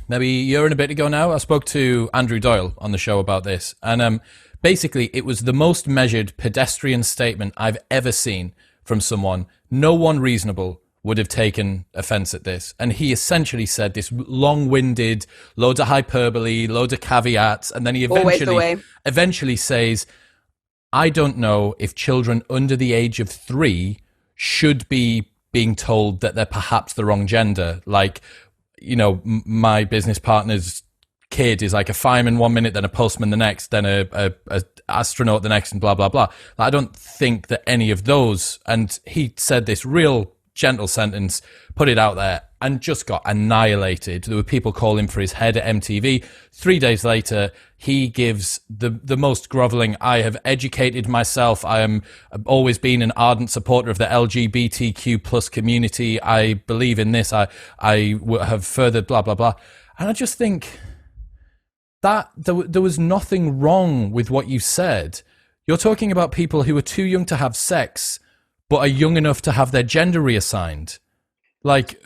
maybe a year and a bit ago now. I spoke to Andrew Doyle on the show about this. And basically, it was the most measured pedestrian statement I've ever seen from someone. No one reasonable would have taken offense at this. And he essentially said this long-winded, loads of hyperbole, loads of caveats, and then he eventually says, I don't know if children under the age of 3 should be being told that they're perhaps the wrong gender. Like, you know, my business partner's kid is like a fireman one minute, then a postman the next, then a astronaut the next, and blah, blah, blah. I don't think that any of those, and he said this real gentle sentence, put it out there, and just got annihilated. There were people calling for his head at MTV. 3 days later, he gives the most groveling, I have educated myself. I am always been an ardent supporter of the LGBTQ plus community. I believe in this. I have furthered blah, blah, blah. And I just think that there was nothing wrong with what you said. You're talking about people who are too young to have sex, but are young enough to have their gender reassigned. Like,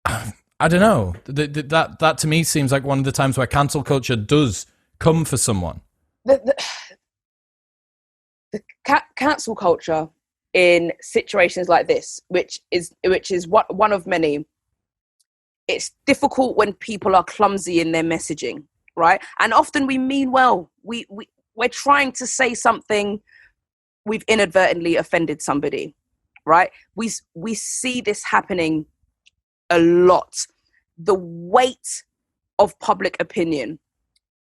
I don't know. That to me seems like one of the times where cancel culture does come for someone. The cancel culture in situations like this, which is one of many, it's difficult when people are clumsy in their messaging, right? And often we mean well. We're trying to say something, we've inadvertently offended somebody, right? We see this happening a lot. The weight of public opinion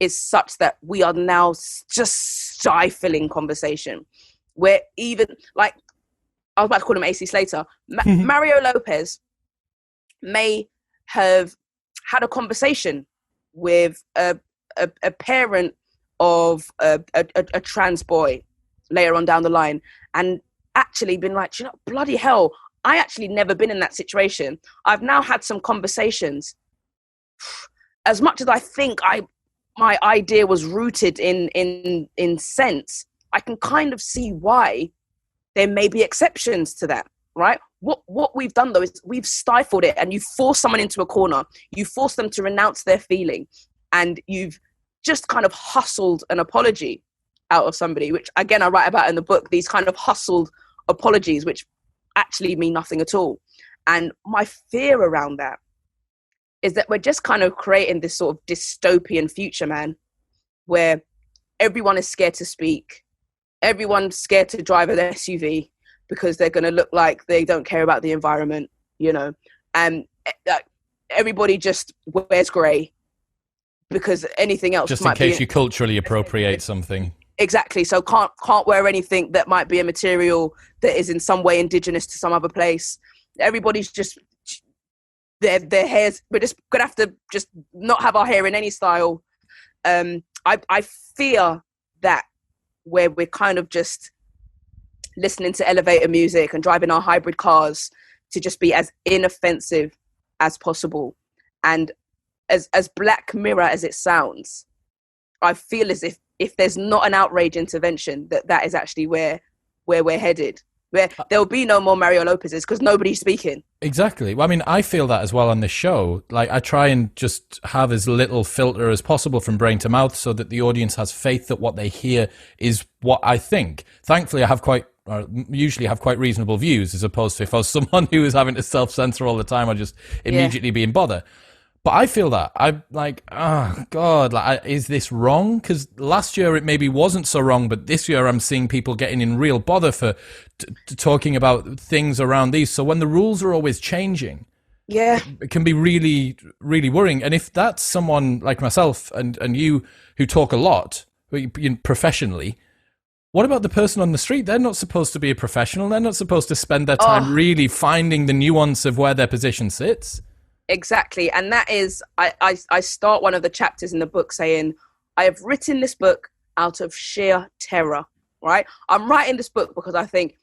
is such that we are now just stifling conversation. Where even, like, I was about to call him AC Slater, Mario Lopez may have had a conversation with a parent of a trans boy later on down the line, and actually been like, you know, bloody hell, I actually never been in that situation. I've now had some conversations. As much as I think my idea was rooted in sense, I can kind of see why there may be exceptions to that, right? What we've done though is we've stifled it, and you force someone into a corner. You force them to renounce their feeling, and you've just kind of hustled an apology out of somebody, which again I write about in the book, these kind of hustled apologies which actually mean nothing at all. And my fear around that is that we're just kind of creating this sort of dystopian future, man, where everyone is scared to speak, everyone's scared to drive an SUV because they're going to look like they don't care about the environment, you know, and everybody just wears grey because anything else just in case you culturally appropriate something. Exactly. So can't wear anything that might be a material that is in some way indigenous to some other place. Everybody's just their hairs. We're just gonna have to just not have our hair in any style. I fear that where we're kind of just listening to elevator music and driving our hybrid cars to just be as inoffensive as possible, and as Black Mirror as it sounds, I feel as if there's not an outrage intervention, that is actually where we're headed, where there'll be no more Mario Lopez's because nobody's speaking. Exactly. Well, I mean, I feel that as well on this show. Like, I try and just have as little filter as possible from brain to mouth so that the audience has faith that what they hear is what I think. Thankfully, I usually have quite reasonable views, as opposed to if I was someone who was having to self-censor all the time, I'd just immediately be in bother. But I feel that. I'm like, oh, God, like, is this wrong? Because last year it maybe wasn't so wrong, but this year I'm seeing people getting in real bother for talking about things around these. So when the rules are always changing, it can be really, really worrying. And if that's someone like myself and you who talk a lot professionally, what about the person on the street? They're not supposed to be a professional. They're not supposed to spend their time really finding the nuance of where their position sits. Exactly. And that is, I start one of the chapters in the book saying, I have written this book out of sheer terror, right? I'm writing this book because I think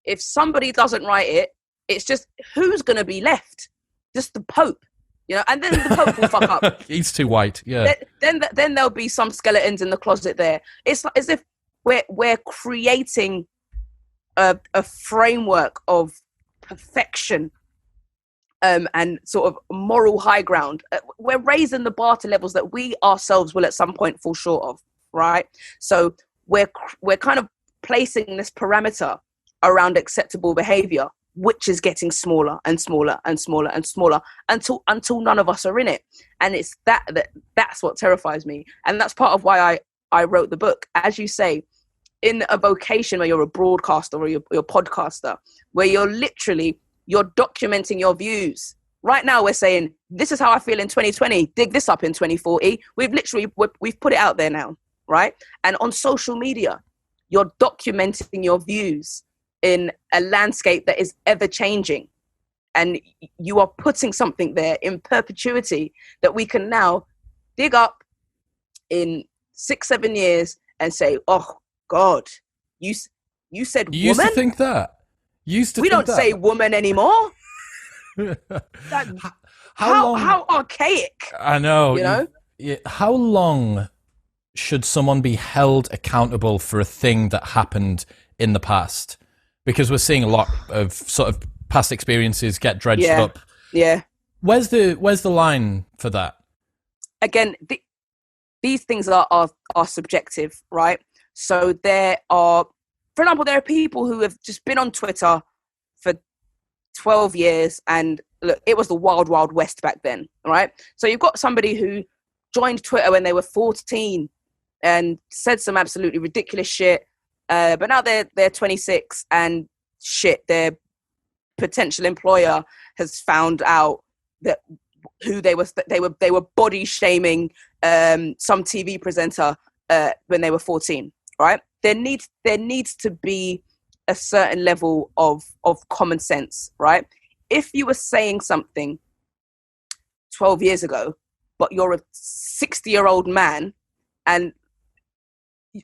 if somebody doesn't write it, it's just, who's going to be left? Just the Pope, you know, and then the Pope will fuck up. He's too white, yeah. Then there'll be some skeletons in the closet there. It's like as if we're creating a framework of perfection, and sort of moral high ground. We're raising the bar to levels that we ourselves will at some point fall short of, right? So we're kind of placing this parameter around acceptable behavior which is getting smaller and smaller and smaller and smaller until none of us are in it. And it's that's what terrifies me. And that's part of why I wrote the book. As you say, in a vocation where you're a broadcaster or you're a podcaster, where you're documenting your views. Right now we're saying, this is how I feel in 2020, dig this up in 2040. We've put it out there now, right? And on social media, you're documenting your views in a landscape that is ever changing. And you are putting something there in perpetuity that we can now dig up in 6-7 years and say, oh God, you said woman? You used to think that? We don't say woman anymore. Like, how archaic. I know. You know? How long should someone be held accountable for a thing that happened in the past? Because we're seeing a lot of sort of past experiences get dredged up. Yeah. Where's the line for that? Again, these things are subjective, right? So there are, for example, there are people who have just been on Twitter for 12 years, and look, it was the wild, wild west back then, right? So you've got somebody who joined Twitter when they were 14 and said some absolutely ridiculous shit. But now they're 26 and shit, their potential employer has found out that who they were body shaming some TV presenter when they were 14, right? There needs to be a certain level of common sense, right? If you were saying something 12 years ago, but you're a 60-year-old man and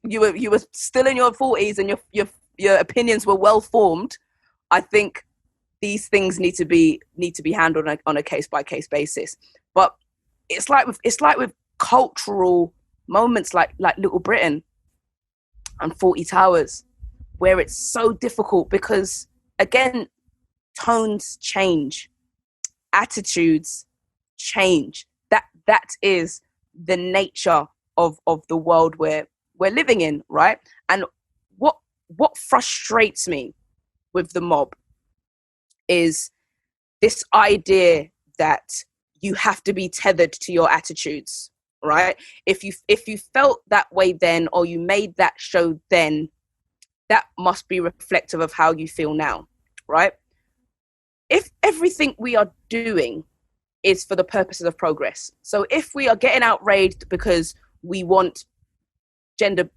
you were still in your 40s and your opinions were well formed, I think these things need to be handled on a case by case basis. But it's like with cultural moments like Little Britain and 40 Towers, where it's so difficult because, again, tones change, attitudes change. That is the nature of the world we're living in, right? And what frustrates me with the mob is this idea that you have to be tethered to your attitudes, right? If you felt that way then, or you made that show then, that must be reflective of how you feel now, right? If everything we are doing is for the purposes of progress, so if we are getting outraged because we want gender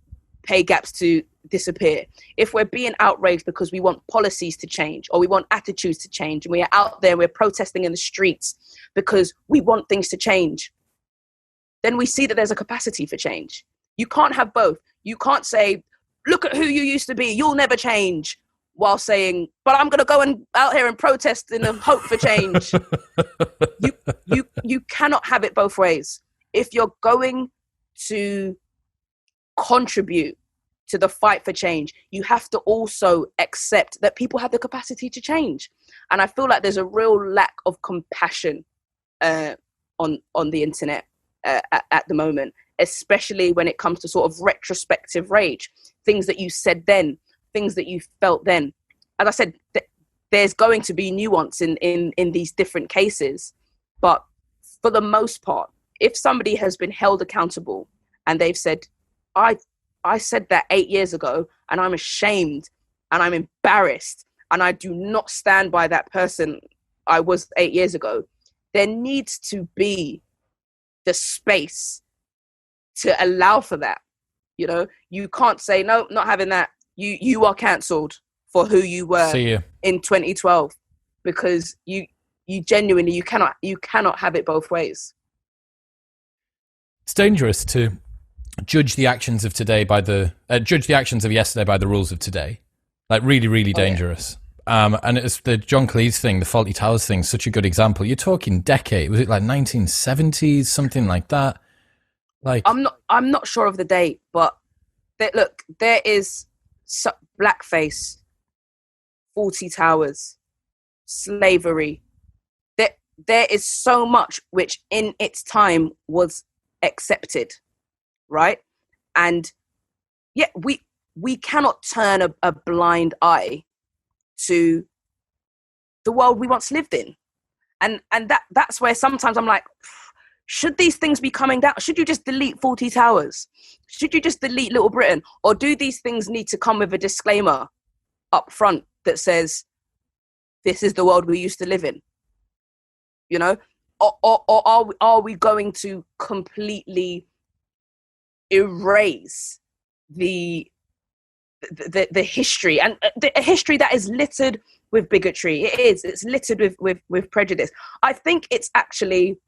pay gaps to disappear, if we're being outraged because we want policies to change or we want attitudes to change, and we are out there, we're protesting in the streets because we want things to change, then we see that there's a capacity for change. You can't have both. You can't say, look at who you used to be, you'll never change, while saying, but I'm going to go out here and protest in the hope for change. You cannot have it both ways. If you're going to contribute to the fight for change, you have to also accept that people have the capacity to change. And I feel like there's a real lack of compassion on the internet at the moment, especially when it comes to sort of retrospective rage, things that you said then, things that you felt then. As I said, there's going to be nuance in these different cases, but for the most part, if somebody has been held accountable and they've said, I said that 8 years ago and I'm ashamed and I'm embarrassed and I do not stand by that person I was 8 years ago, there needs to be the space to allow for that. You know, you can't say, no, not having that. You are cancelled for who you were in 2012, because you genuinely, you cannot have it both ways. It's dangerous to judge the actions of today judge the actions of yesterday by the rules of today. Like really, really dangerous. Yeah. And it's the John Cleese thing, the Faulty Towers thing, such a good example. You're talking decade. Was it like 1970s, something like that? Like I'm not sure of the date, but there is blackface, 40 Towers, slavery. There is so much which in its time was accepted, right? And yeah, we cannot turn a blind eye to the world we once lived in. And that's where sometimes I'm like, should these things be coming down? Should you just delete 40 Towers? Should you just delete Little Britain? Or do these things need to come with a disclaimer up front that says, this is the world we used to live in? You know? Or are we going to completely erase the history, and a history that is littered with bigotry? It's littered with prejudice. I think it's actually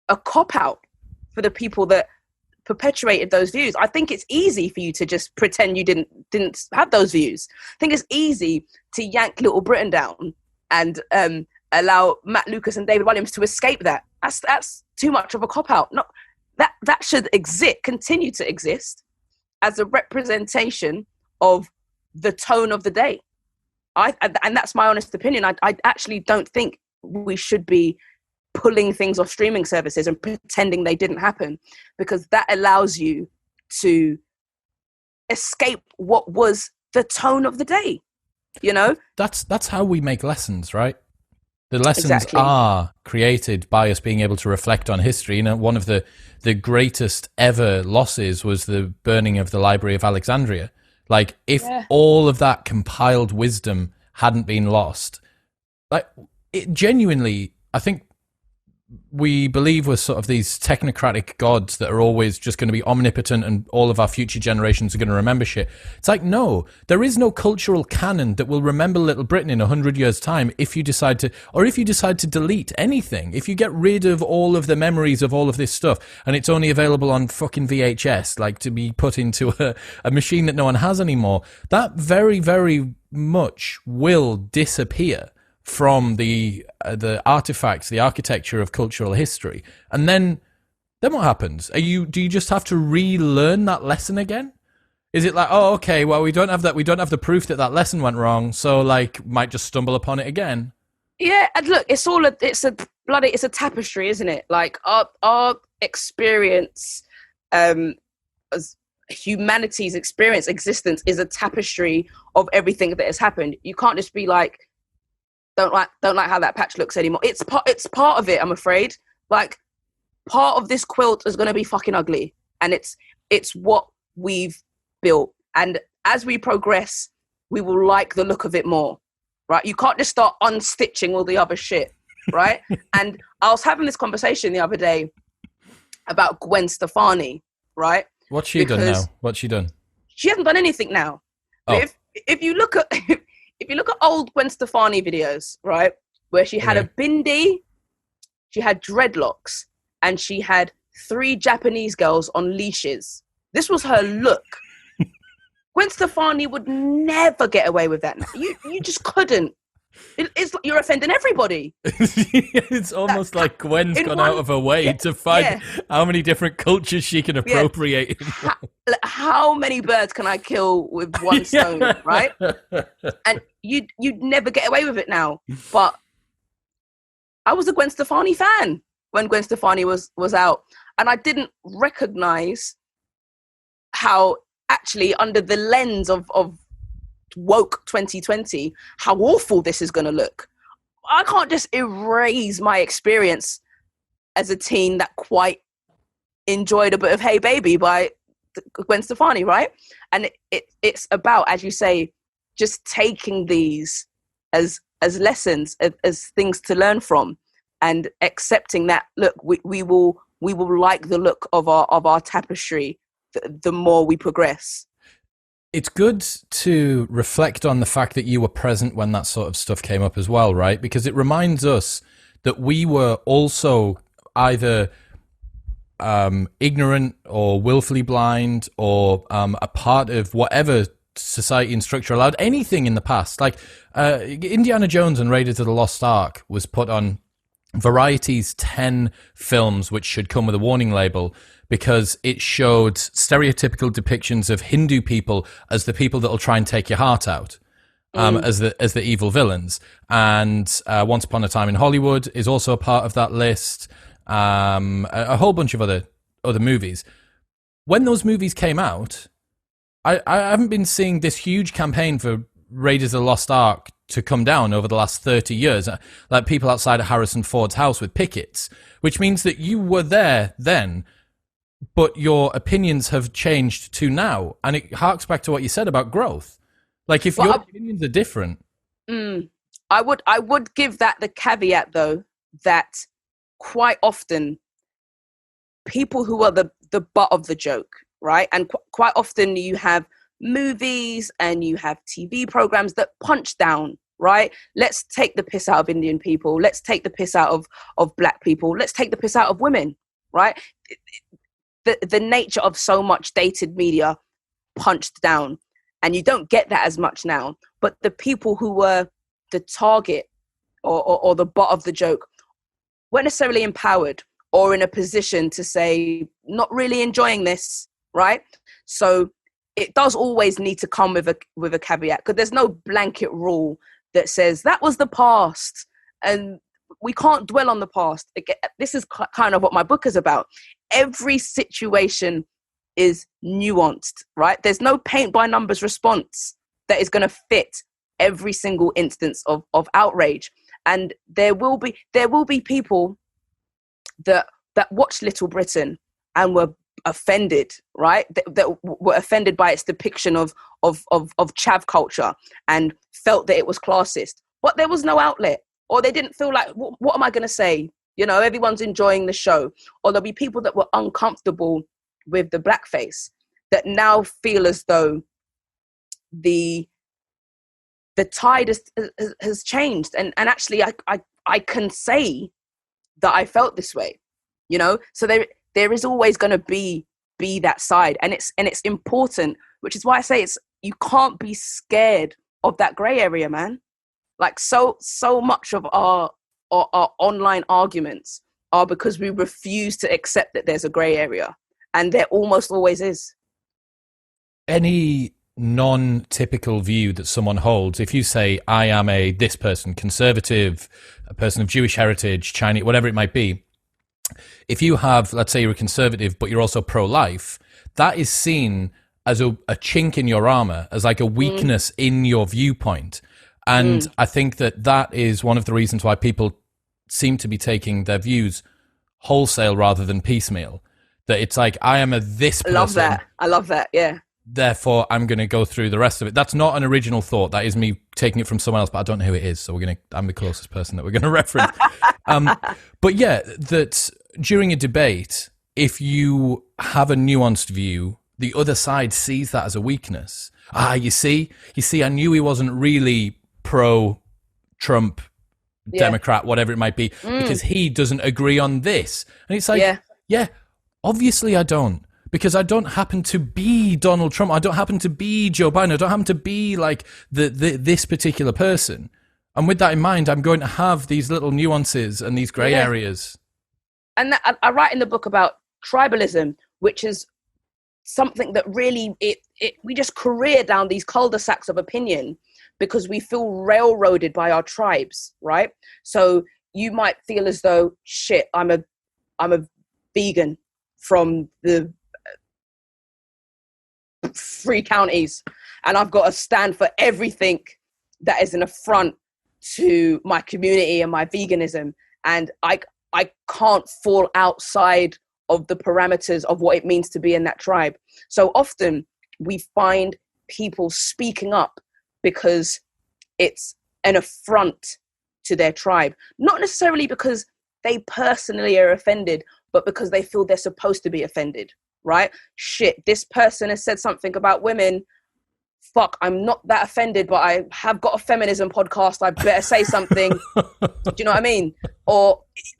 a cop-out for the people that perpetuated those views. I think it's easy for you to just pretend you didn't have those views. I think it's easy to yank Little Britain down and allow Matt Lucas and David Williams to escape that. That's too much of a cop-out. No, that should continue to exist as a representation of the tone of the day. And that's my honest opinion. I actually don't think we should be pulling things off streaming services and pretending they didn't happen, because that allows you to escape what was the tone of the day. You know, that's how we make lessons, right? The lessons Exactly. are created by us being able to reflect on history. You know, one of the greatest ever losses was the burning of the Library of Alexandria. Like, if all of that compiled wisdom hadn't been lost, like, it genuinely, I think we believe we're sort of these technocratic gods that are always just going to be omnipotent and all of our future generations are going to remember shit. It's like, no, there is no cultural canon that will remember Little Britain in 100 years' time if you decide to delete anything. If you get rid of all of the memories of all of this stuff and it's only available on fucking VHS, like to be put into a machine that no one has anymore, that very, very much will disappear from the artifacts, the architecture of cultural history. And then what happens? Do you just have to relearn that lesson again? Is it like, oh, okay, well, we don't have the proof that lesson went wrong, so like might just stumble upon it again? Yeah, and look, it's a tapestry, isn't it? Like our experience, as humanity's existence is a tapestry of everything that has happened. You can't just be like, don't like how that patch looks anymore. It's part of it, I'm afraid. Like, part of this quilt is going to be fucking ugly, and it's what we've built. And as we progress, we will like the look of it more, right? You can't just start unstitching all the other shit, right? And I was having this conversation the other day about Gwen Stefani, right? What's she done now? What's she done? She hasn't done anything now. But if you look at if you look at old Gwen Stefani videos, right, where she had a bindi, she had dreadlocks, and she had 3 Japanese girls on leashes. This was her look. Gwen Stefani would never get away with that. You just couldn't. It's like you're offending everybody. It's almost like Gwen's gone out of her way to find how many different cultures she can appropriate. How many birds can I kill with one stone, right? And you'd never get away with it now. But I was a Gwen Stefani fan when Gwen Stefani was out, and I didn't recognize how actually under the lens of woke 2020, how awful this is going to look. I can't just erase my experience as a teen that quite enjoyed a bit of Hey Baby by Gwen Stefani, right? And it's about, as you say, just taking these as lessons, as things to learn from, and accepting that, look, we will like the look of our tapestry the more we progress. It's good to reflect on the fact that you were present when that sort of stuff came up as well, right? Because it reminds us that we were also either ignorant or willfully blind or a part of whatever society and structure allowed anything in the past. Like Indiana Jones and Raiders of the Lost Ark was put on Variety's 10 films, which should come with a warning label, because it showed stereotypical depictions of Hindu people as the people that will try and take your heart out, as the evil villains. And Once Upon a Time in Hollywood is also a part of that list. A whole bunch of other movies. When those movies came out, I haven't been seeing this huge campaign for Raiders of the Lost Ark to come down over the last 30 years, like people outside of Harrison Ford's house with pickets, which means that you were there then, but your opinions have changed to now. And it harks back to what you said about growth. Like, if your opinions are different. I would give that the caveat, though, that quite often people who are the butt of the joke, right? And quite often you have movies and you have TV programs that punch down, right? Let's take the piss out of Indian people. Let's take the piss out of black people. Let's take the piss out of women, right? The nature of so much dated media punched down, and you don't get that as much now. But the people who were the target or the butt of the joke weren't necessarily empowered or in a position to say, not really enjoying this, right? So it does always need to come with a caveat, because there's no blanket rule that says that was the past and we can't dwell on the past. Again, this is kind of what my book is about. Every situation is nuanced, right? There's no paint by numbers response that is going to fit every single instance of outrage. And there will be people that watched Little Britain and were offended, right? That were offended by its depiction of chav culture and felt that it was classist. But there was no outlet, or they didn't feel like, what am I going to say? You know, everyone's enjoying the show. Or there'll be people that were uncomfortable with the blackface that now feel as though the tide has changed. And actually, I can say that I felt this way, you know? So there is always going to be that side. And it's important, which is why I say you can't be scared of that gray area, man. Like so much of our online arguments are because we refuse to accept that there's a gray area, and there almost always is. Any non-typical view that someone holds, if you say, I am this person, conservative, a person of Jewish heritage, Chinese, whatever it might be, if you have, let's say you're a conservative, but you're also pro-life, that is seen as a chink in your armor, as like a weakness in your viewpoint. And I think that is one of the reasons why people seem to be taking their views wholesale rather than piecemeal. That it's like, I am this person. I love that. Yeah. Therefore, I'm going to go through the rest of it. That's not an original thought. That is me taking it from someone else, but I don't know who it is. So I'm the closest person that we're going to reference. But yeah, that during a debate, if you have a nuanced view, the other side sees that as a weakness. You see, I knew he wasn't really pro-Trump, Democrat, whatever it might be, because he doesn't agree on this. And it's like, yeah, obviously I don't. Because I don't happen to be Donald Trump. I don't happen to be Joe Biden. I don't happen to be like this particular person. And with that in mind, I'm going to have these little nuances and these grey areas. And I write in the book about tribalism, which is something that really, we just career down these cul-de-sacs of opinion because we feel railroaded by our tribes, right? So you might feel as though, shit, I'm a vegan from the 3 counties, and I've got to stand for everything that is an affront to my community and my veganism, and I can't fall outside of the parameters of what it means to be in that tribe. So often we find people speaking up because it's an affront to their tribe, not necessarily because they personally are offended, but because they feel they're supposed to be offended. Right? Shit, this person has said something about women. Fuck, I'm not that offended, but I have got a feminism podcast. I better say something. Do you know what I mean?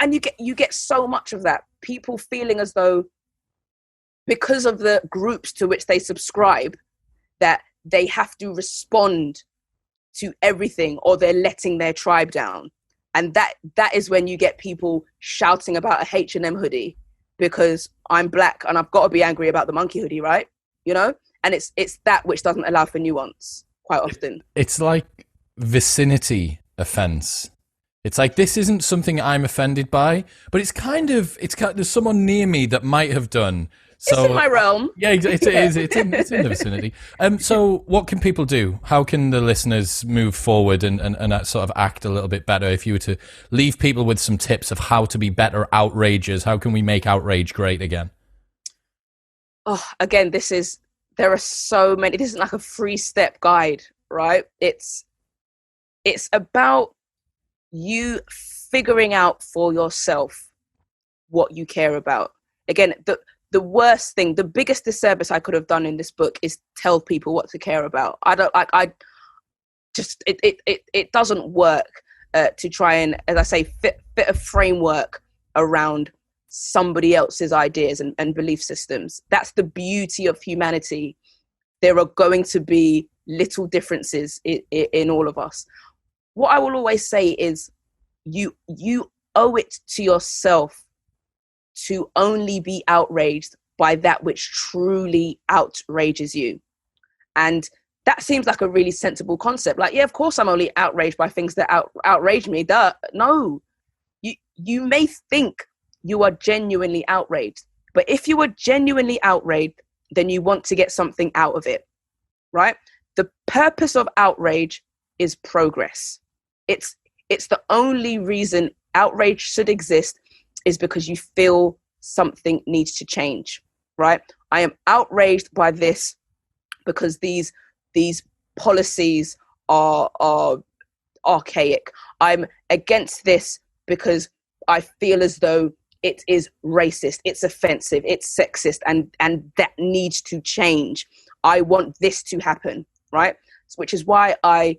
And you get so much of that. People feeling as though because of the groups to which they subscribe, that they have to respond to everything or they're letting their tribe down. And that is when you get people shouting about a H&M hoodie because I'm black and I've got to be angry about the monkey hoodie, right? You know? And it's that which doesn't allow for nuance quite often. It's like vicinity offense. It's like, this isn't something I'm offended by, but it's kind of there's someone near me that might have done So, it's in my realm. Yeah, it is. It's in the vicinity. So what can people do? How can the listeners move forward and sort of act a little bit better? If you were to leave people with some tips of how to be better outragers, how can we make outrage great again? Oh, again, there are so many. This isn't like a 3-step guide, right? It's about you figuring out for yourself what you care about. Again, the worst thing, the biggest disservice I could have done in this book is tell people what to care about. It doesn't work to try and, as I say, fit a framework around somebody else's ideas and belief systems. That's the beauty of humanity. There are going to be little differences in all of us. What I will always say is you owe it to yourself to only be outraged by that which truly outrages you. And that seems like a really sensible concept. Like, yeah, of course I'm only outraged by things that outrage me. Duh. No, you may think you are genuinely outraged, but if you are genuinely outraged, then you want to get something out of it, right? The purpose of outrage is progress. It's the only reason outrage should exist is because you feel something needs to change, right? I am outraged by this because these policies are archaic. I'm against this because I feel as though it is racist, it's offensive, it's sexist, and that needs to change. I want this to happen, right? Which is why I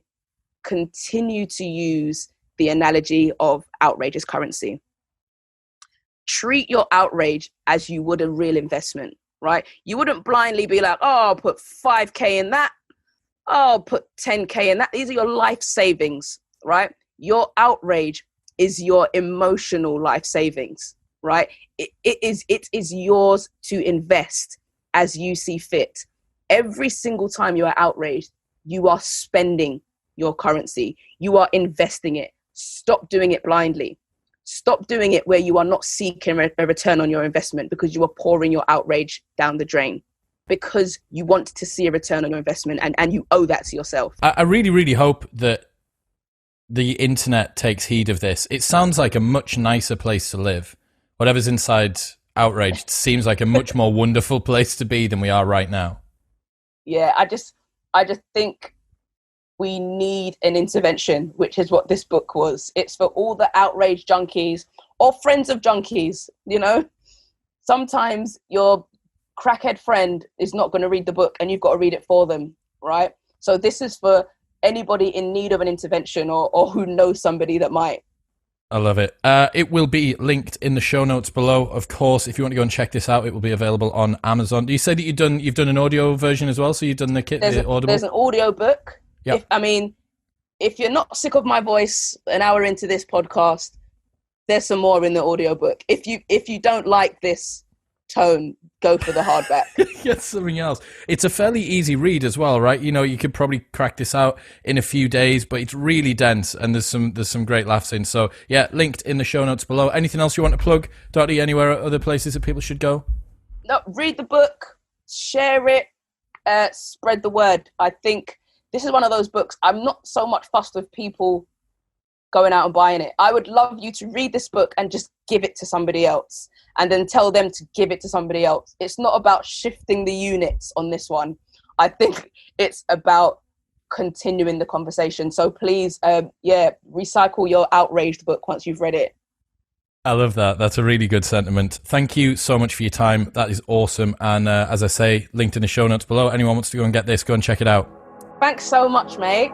continue to use the analogy of outrage as currency. Treat your outrage as you would a real investment, right? You wouldn't blindly be like, oh, I'll put 5K in that. Oh, I'll put 10K in that. These are your life savings, right? Your outrage is your emotional life savings, right? It is yours to invest as you see fit. Every single time you are outraged, you are spending your currency. You are investing it. Stop doing it blindly. Stop doing it where you are not seeking a return on your investment because you are pouring your outrage down the drain because you want to see a return on your investment and you owe that to yourself. I really, really hope that the internet takes heed of this. It sounds like a much nicer place to live. Whatever's inside Outraged seems like a much more wonderful place to be than we are right now. Yeah, I just think we need an intervention, which is what this book was. It's for all the outrage junkies or friends of junkies, you know? Sometimes your crackhead friend is not going to read the book and you've got to read it for them, right? So this is for anybody in need of an intervention or who knows somebody that might. I love it. It will be linked in the show notes below. Of course, if you want to go and check this out, it will be available on Amazon. Do you say that you've done an audio version as well? So you've done the Audible? There's an audio book. Yep. If you're not sick of my voice an hour into this podcast, there's some more in the audio book. If you don't like this tone, go for the hardback. Get something else. It's a fairly easy read as well, right? You know, you could probably crack this out in a few days, but it's really dense and there's some great laughs in. So yeah, linked in the show notes below. Anything else you want to plug, Dotty? Anywhere other places that people should go? No, read the book, share it, spread the word. I think this is one of those books. I'm not so much fussed with people going out and buying it. I would love you to read this book and just give it to somebody else and then tell them to give it to somebody else. It's not about shifting the units on this one. I think it's about continuing the conversation. So please, recycle your Outraged book once you've read it. I love that. That's a really good sentiment. Thank you so much for your time. That is awesome. And as I say, linked in the show notes below. Anyone wants to go and get this, go and check it out. Thanks so much, mate.